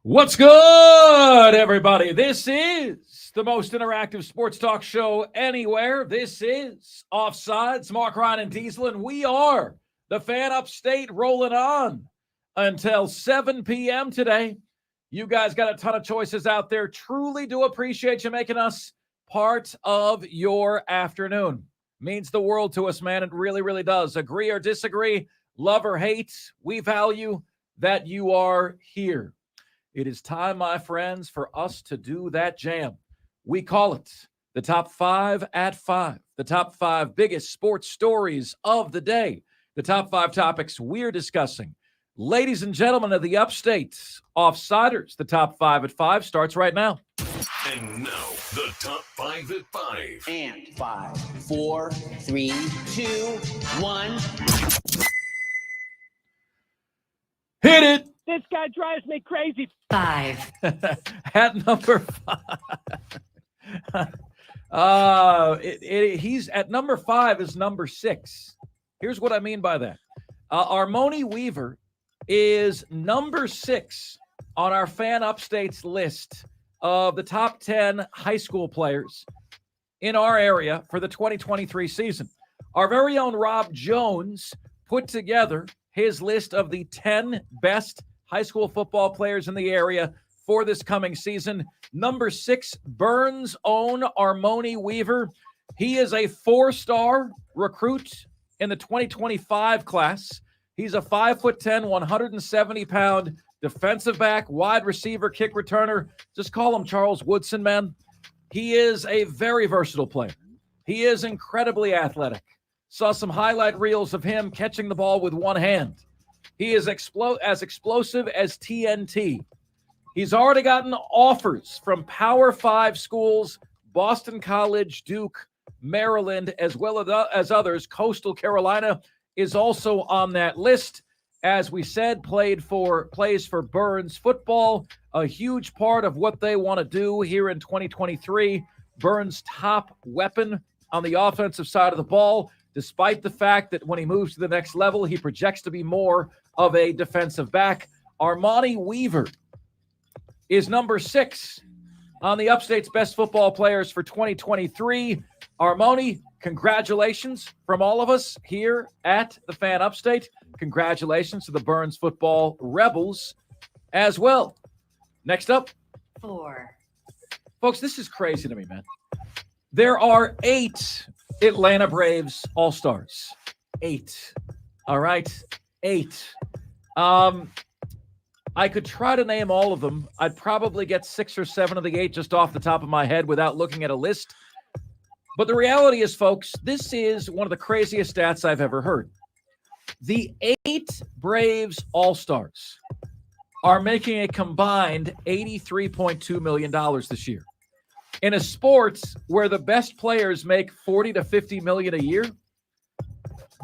What's good, everybody? This is the most interactive sports talk show anywhere. This is Offsides, Marc, Ryan, and Diesel, and we are the Fan Upstate rolling on until 7 p.m. today. You guys got a ton of choices out there. Truly do appreciate you making us part of your afternoon. Means the world to us, man. It really, really does. Agree or disagree, love or hate, we value that you are here. It is time, my friends, for us to do that jam. We call it the Top 5 at 5, the top 5 biggest sports stories of the day, the top 5 topics we're discussing. Ladies and gentlemen of the Upstate, Offsiders, the Top 5 at 5 starts right now. And now, the Top 5 at 5. And 5, 4, 3, 2, 1. Hit it! This guy drives me crazy. 5. At number 5. He's at number 5 is number 6. Here's what I mean by that. Armoni Weaver is number 6 on our Fan Upstate's list of the top 10 high school players in our area for the 2023 season. Our very own Rob Jones put together his list of the 10 best high school football players in the area for this coming season. Number 6, Burns' own Armoni Weaver. He is a 4-star recruit in the 2025 class. He's a 5'10", 170-pound defensive back, wide receiver, kick returner. Just call him Charles Woodson, man. He is a very versatile player. He is incredibly athletic. Saw some highlight reels of him catching the ball with one hand. He is as explosive as TNT. He's already gotten offers from Power 5 schools, Boston College, Duke, Maryland, as well as others. Coastal Carolina is also on that list. As we said, plays for Burns football, a huge part of what they want to do here in 2023. Burns' top weapon on the offensive side of the ball, despite the fact that when he moves to the next level, he projects to be more of a defensive back. Armoni Weaver is number 6 on the Upstate's best football players for 2023. Armoni, congratulations from all of us here at the Fan Upstate. Congratulations to the Burns football Rebels as well. Next up. 4. Folks, this is crazy to me, man. There are 8 Atlanta Braves All-Stars. 8. All right? 8. I could try to name all of them. I'd probably get 6 or 7 of the 8 just off the top of my head without looking at a list. But the reality is, folks, this is one of the craziest stats I've ever heard. The 8 Braves All-Stars are making a combined $83.2 million this year. In a sport where the best players make $40 to $50 million a year,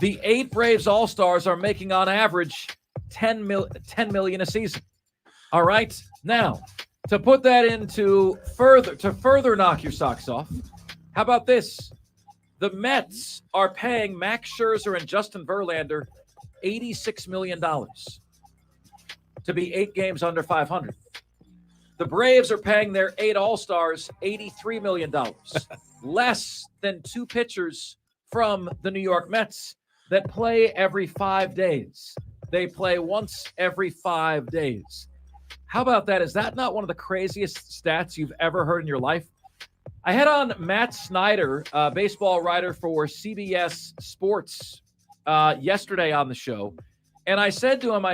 the 8 Braves All-Stars are making on average $10 million a season. All right. Now, to put that into further knock your socks off, how about this? The Mets are paying Max Scherzer and Justin Verlander $86 million to be 8 games under 500. The Braves are paying their 8 All-Stars $83 million, less than 2 pitchers from the New York Mets that play every 5 days. They play once every 5 days. How about that? Is that not one of the craziest stats you've ever heard in your life? I had on Matt Snyder, baseball writer for CBS Sports, yesterday on the show. And I said to him,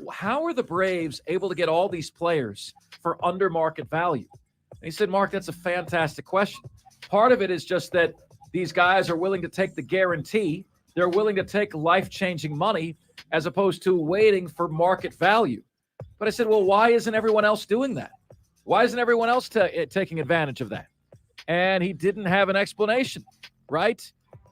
how are the Braves able to get all these players for under market value? And he said, Mark, that's a fantastic question. Part of it is just that these guys are willing to take the guarantee. They're willing to take life-changing money as opposed to waiting for market value. But I said, well, why isn't everyone else doing that? Why isn't everyone else taking advantage of that? And he didn't have an explanation, right?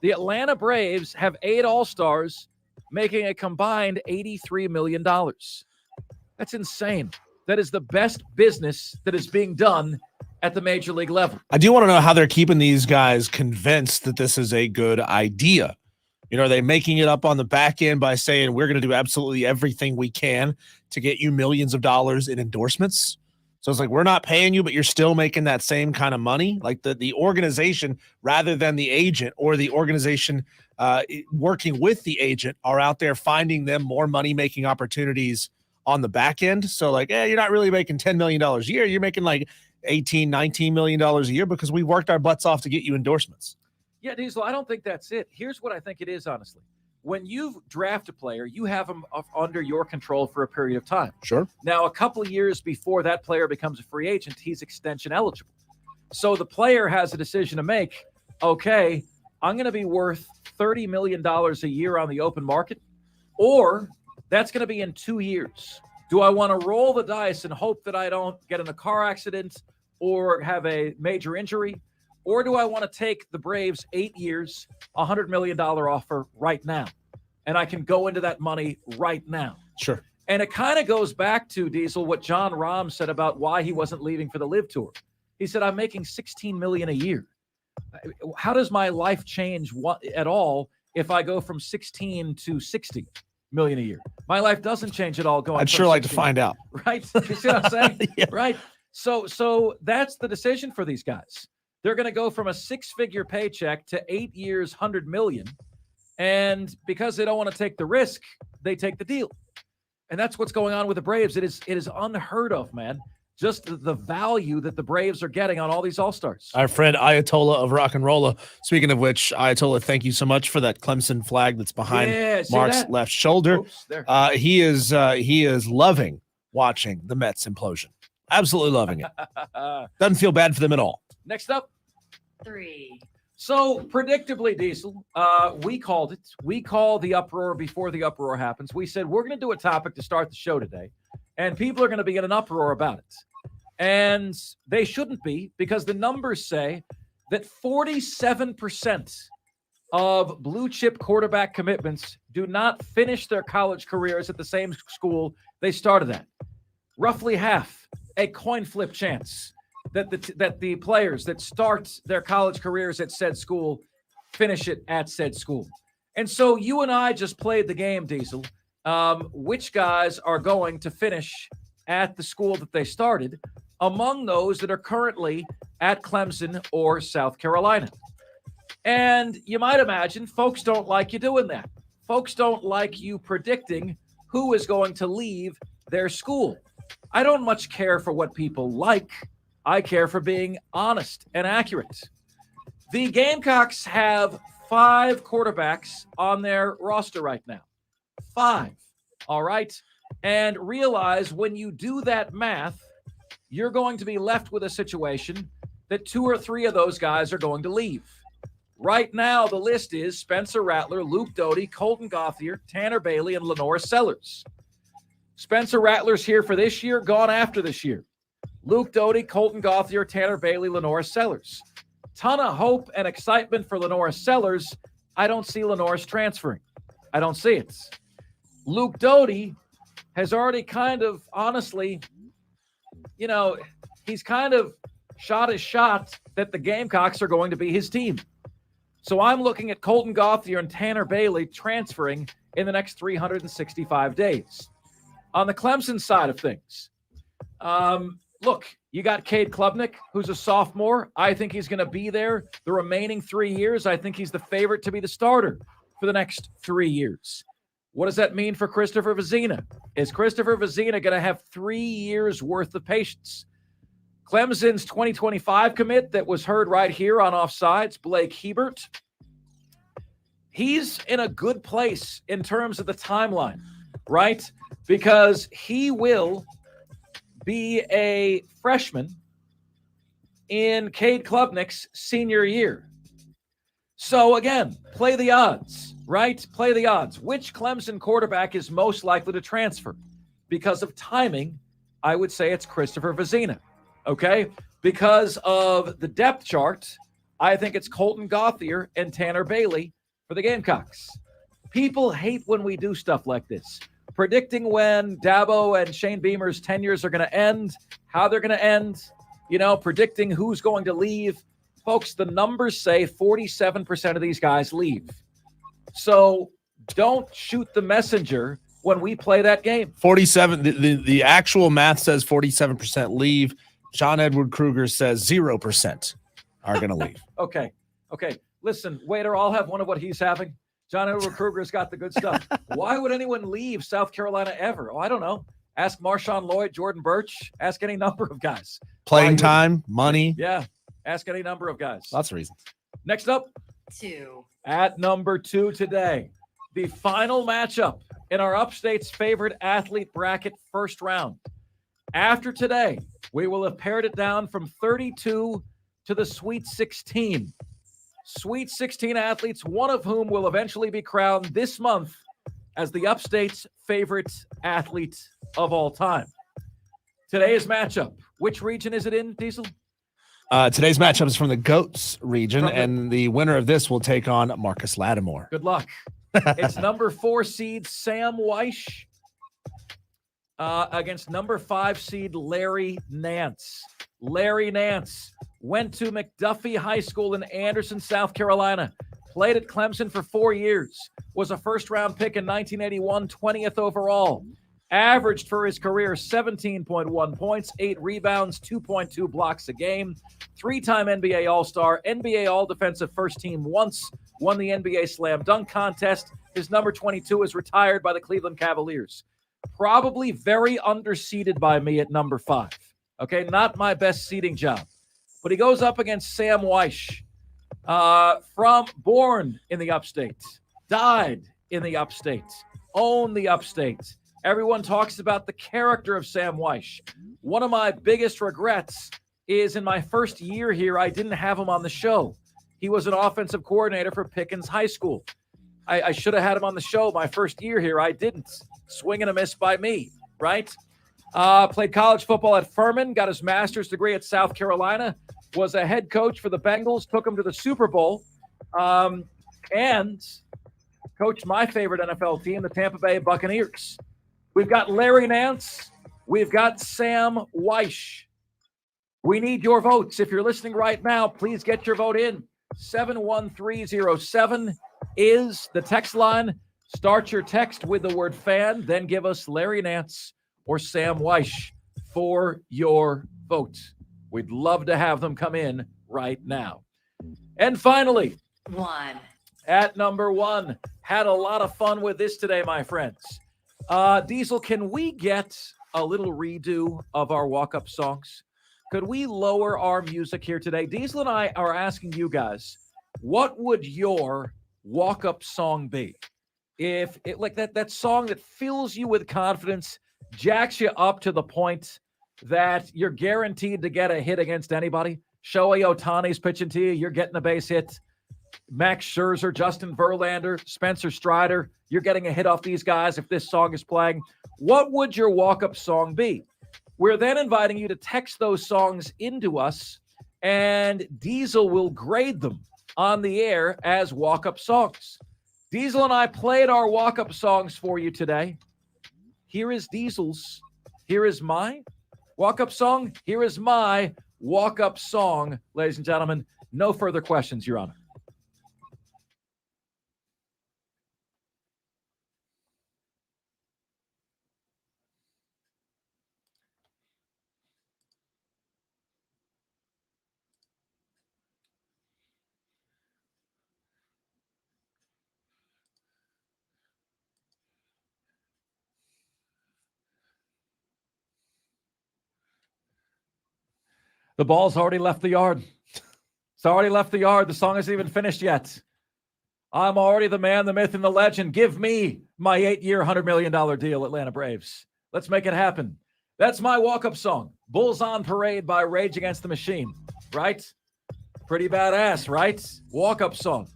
The Atlanta Braves have 8 All-Stars making a combined $83 million. That's insane. That is the best business that is being done at the major league level. I do want to know how they're keeping these guys convinced that this is a good idea. Are they making it up on the back end by saying we're going to do absolutely everything we can to get you millions of dollars in endorsements? So it's like, we're not paying you, but you're still making that same kind of money. Like the organization, rather than the agent or the organization working with the agent, are out there finding them more money-making opportunities on the back end. So like, you're not really making $10 million a year. You're making like $18, $19 million a year because we worked our butts off to get you endorsements. Yeah, Diesel, I don't think that's it. Here's what I think it is, honestly. When you draft a player, you have them under your control for a period of time. Sure. Now, a couple of years before that player becomes a free agent, he's extension eligible. So the player has a decision to make. Okay, I'm going to be worth $30 million a year on the open market, or that's going to be in 2 years. Do I want to roll the dice and hope that I don't get in a car accident or have a major injury? Or do I want to take the Braves 8 years, $100 million offer right now? And I can go into that money right now. Sure. And it kind of goes back to, Diesel, what John Rahm said about why he wasn't leaving for the Live Tour. He said, I'm making $16 million a year. How does my life change at all if I go from 16 to 60 million a year? My life doesn't change at all going. I'd sure like to find out. Right? You see what I'm saying? Yeah. Right. So that's the decision for these guys. They're going to go from a 6-figure paycheck to 8 years, $100 million. And because they don't want to take the risk, they take the deal. And that's what's going on with the Braves. It is unheard of, man. Just the value that the Braves are getting on all these All-Stars. Our friend Ayatollah of Rock and Rolla. Speaking of which, Ayatollah, thank you so much for that Clemson flag that's behind Mark's left shoulder. Oops, there. He is loving watching the Mets implosion. Absolutely loving it. Doesn't feel bad for them at all. Next up. 3. So, predictably, Diesel, we called it. We call the uproar before the uproar happens. We said we're going to do a topic to start the show today, and people are going to be in an uproar about it. And they shouldn't be, because the numbers say that 47% of blue-chip quarterback commitments do not finish their college careers at the same school they started at. Roughly half, a coin flip chance that the players that start their college careers at said school finish it at said school. And so you and I just played the game, Diesel. Which guys are going to finish at the school that they started among those that are currently at Clemson or South Carolina? And you might imagine folks don't like you doing that. Folks don't like you predicting who is going to leave their school. I don't much care for what people like. I care for being honest and accurate. The Gamecocks have 5 quarterbacks on their roster right now. 5. All right. And realize when you do that math, you're going to be left with a situation that 2 or 3 of those guys are going to leave. Right now, the list is Spencer Rattler, Luke Doty, Colton Gauthier, Tanner Bailey, and Lenore Sellers. Spencer Rattler's here for this year, gone after this year. Luke Doty, Colton Gauthier, Tanner Bailey, Lenore Sellers. Ton of hope and excitement for Lenore Sellers. I don't see Lenore's transferring. I don't see it. Luke Doty has already kind of, honestly, he's kind of shot his shot that the Gamecocks are going to be his team. So I'm looking at Colton Gauthier and Tanner Bailey transferring in the next 365 days. On the Clemson side of things, look, you got Cade Klubnik, who's a sophomore. I think he's going to be there the remaining 3 years. I think he's the favorite to be the starter for the next 3 years. What does that mean for Christopher Vezina? Is Christopher Vezina going to have 3 years worth of patience? Clemson's 2025 commit that was heard right here on Offsides, Blake Hebert, he's in a good place in terms of the timeline, right? Because he will be a freshman in Cade Klubnik's senior year. So again, play the odds, right? Play the odds. Which Clemson quarterback is most likely to transfer? Because of timing, I would say it's Christopher Vezina, okay? Because of the depth chart, I think it's Colton Gauthier and Tanner Bailey for the Gamecocks. People hate when we do stuff like this. Predicting when Dabo and Shane Beamer's tenures are going to end, how they're going to end, predicting who's going to leave. Folks, the numbers say 47% of these guys leave. So don't shoot the messenger when we play that game. 47. The actual math says 47% leave. John Edward Kruger says 0% are going to leave. Okay. Listen, waiter, I'll have one of what he's having. John Edward Kruger's got the good stuff. Why would anyone leave South Carolina ever? Oh, I don't know. Ask Marshawn Lloyd, Jordan Birch. Ask any number of guys. Playing time, money. Yeah. Ask any number of guys. Lots of reasons. Next up, 2. at number 2 today, the final matchup in our Upstate's favorite athlete bracket first round. After today, we will have pared it down from 32 to the Sweet 16. Sweet 16 athletes, one of whom will eventually be crowned this month as the Upstate's favorite athlete of all time. Today's matchup, which region is it in, Diesel? Today's matchup is from the GOATS region, and the winner of this will take on Marcus Lattimore. Good luck. It's number 4 seed Sam Weish against number 5 seed Larry Nance. Larry Nance went to McDuffie High School in Anderson, South Carolina, played at Clemson for 4 years, was a first-round pick in 1981, 20th overall, averaged for his career 17.1 points, 8 rebounds, 2.2 blocks a game, 3-time NBA All-Star, NBA All-Defensive First Team once, won the NBA Slam Dunk Contest. His number 22 is retired by the Cleveland Cavaliers. Probably very underseeded by me at number 5. Okay, not my best seeding job. But he goes up against Sam Weish, born in the Upstate, died in the Upstate, owned the Upstate. Everyone talks about the character of Sam Weish. One of my biggest regrets is in my first year here, I didn't have him on the show. He was an offensive coordinator for Pickens High School. I should have had him on the show my first year here. I didn't. Swing and a miss by me, right? Played college football at Furman, got his master's degree at South Carolina, was a head coach for the Bengals, took him to the Super Bowl, and coached my favorite NFL team, the Tampa Bay Buccaneers. We've got Larry Nance. We've got Sam Weish. We need your votes. If you're listening right now, please get your vote in. 71307 is the text line. Start your text with the word fan, then give us Larry Nance or Sam Weish for your vote. We'd love to have them come in right now. And finally, 1. at number 1, had a lot of fun with this today, my friends. Diesel, can we get a little redo of our walk-up songs? Could we lower our music here today? Diesel and I are asking you guys, what would your walk-up song be? If it like that song that fills you with confidence, jacks you up to the point that you're guaranteed to get a hit against anybody. Shohei Ohtani's pitching to you, you're getting a base hit. Max Scherzer, Justin Verlander, Spencer Strider, you're getting a hit off these guys if this song is playing. What would your walk-up song be? We're then inviting you to text those songs into us, and Diesel will grade them on the air as walk-up songs. Diesel and I played our walk-up songs for you today. Here is Diesel's. Here is my walk-up song. Here is my walk-up song, ladies and gentlemen. No further questions, Your Honor. The ball's already left the yard. It's already left the yard. The song isn't even finished yet. I'm already the man, the myth, and the legend. Give me my 8-year, $100 million deal, Atlanta Braves. Let's make it happen. That's my walk-up song. Bulls on Parade by Rage Against the Machine. Right? Pretty badass, right? Walk-up song.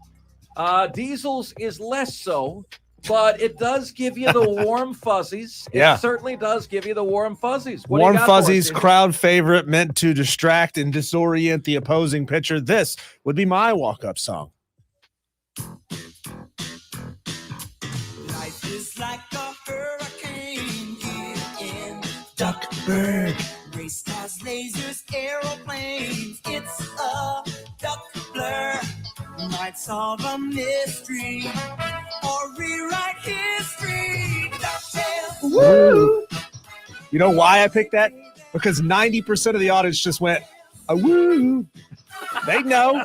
Diesel's is less so, but it does give you the warm fuzzies. It certainly does give you the warm fuzzies. What warm fuzzies, crowd favorite, meant to distract and disorient the opposing pitcher. This would be my walk-up song. Life is like a hurricane here in Duckburg. Race cars, lasers, aeroplanes. It's a duck blur. might solve a mystery or rewrite history. DuckTales. Woo! You know why I picked that? Because 90% of the audience just went, a woo. They know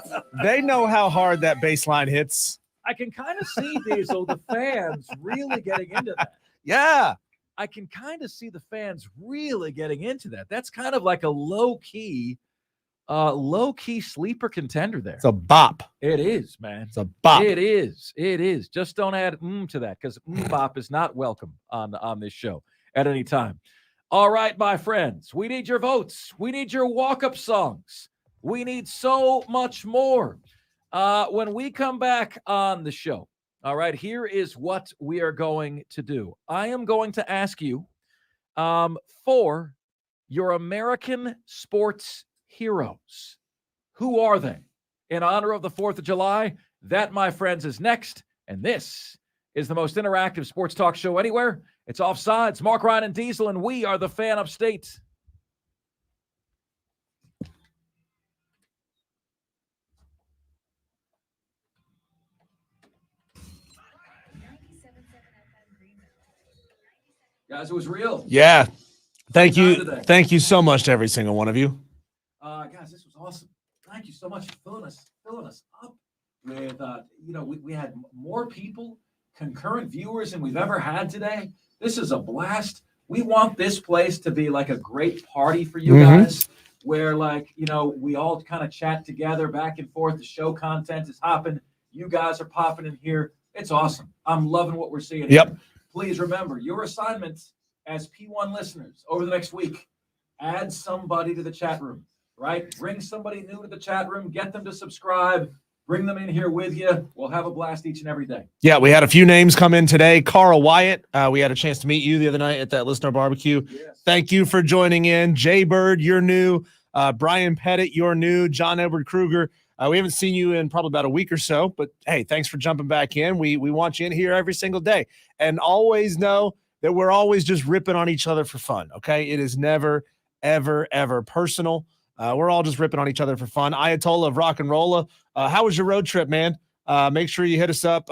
how hard that bass line hits. I can kind of see, Diesel, the fans really getting into that. Yeah. I can kind of see the fans really getting into that. That's kind of like a low-key sleeper contender there. It's a bop. It is, man. It's a bop. It is. It is. Just don't add to that because bop is not welcome on this show at any time. All right, my friends, we need your votes. We need your walk-up songs. We need so much more. When we come back on the show, all right, here is what we are going to do. I am going to ask you for your American sports heroes. Who are they? In honor of the 4th of July, that, my friends, is next. And this is the most interactive sports talk show anywhere. It's Offsides. Marc, Ryan, and Diesel, and we are the Fan Upstate. Guys, it was real. Yeah. Thank Good you. time today. Thank you so much to every single one of you. Guys, this was awesome. Thank you so much for filling us up with, we had more people, concurrent viewers than we've ever had today. This is a blast. We want this place to be like a great party for you guys where, we all kind of chat together back and forth. The show content is hopping. You guys are popping in here. It's awesome. I'm loving what we're seeing. Yep. Here. Please remember your assignment as P1 listeners over the next week. Add somebody to the chat room, right? Bring somebody new to the chat room. Get them to subscribe. Bring them in here with you. We'll have a blast each and every day. Yeah, we had a few names come in today. Carl Wyatt, we had a chance to meet you the other night at that listener barbecue. Yes. Thank you for joining in. Jay Bird, you're new. Brian Pettit, you're new. John Edward Kruger. We haven't seen you in probably about a week or so, but hey, thanks for jumping back in. We want you in here every single day. And always know that we're always just ripping on each other for fun, okay? It is never, ever, ever personal. We're all just ripping on each other for fun. Ayatollah of Rock and Rolla, how was your road trip, man? Make sure you hit us up.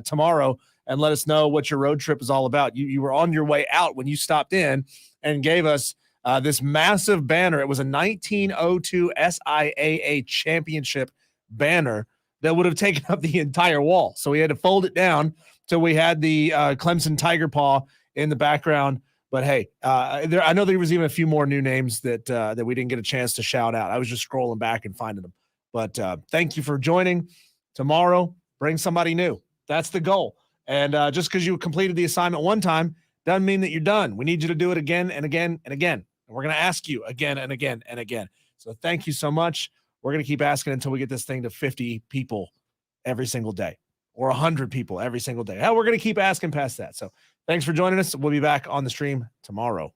Tomorrow and let us know what your road trip is all about. You were on your way out when you stopped in and gave us this massive banner. It was a 1902 SIAA championship banner that would have taken up the entire wall. So we had to fold it down till we had the Clemson Tiger Paw in the background. But hey, I know there was even a few more new names that we didn't get a chance to shout out. I was just scrolling back and finding them. But thank you for joining. Tomorrow, bring somebody new. That's the goal. And just because you completed the assignment one time doesn't mean that you're done. We need you to do it again and again and again. And we're going to ask you again and again and again. So thank you so much. We're going to keep asking until we get this thing to 50 people every single day or 100 people every single day. Hell, we're going to keep asking past that. So thanks for joining us. We'll be back on the stream tomorrow.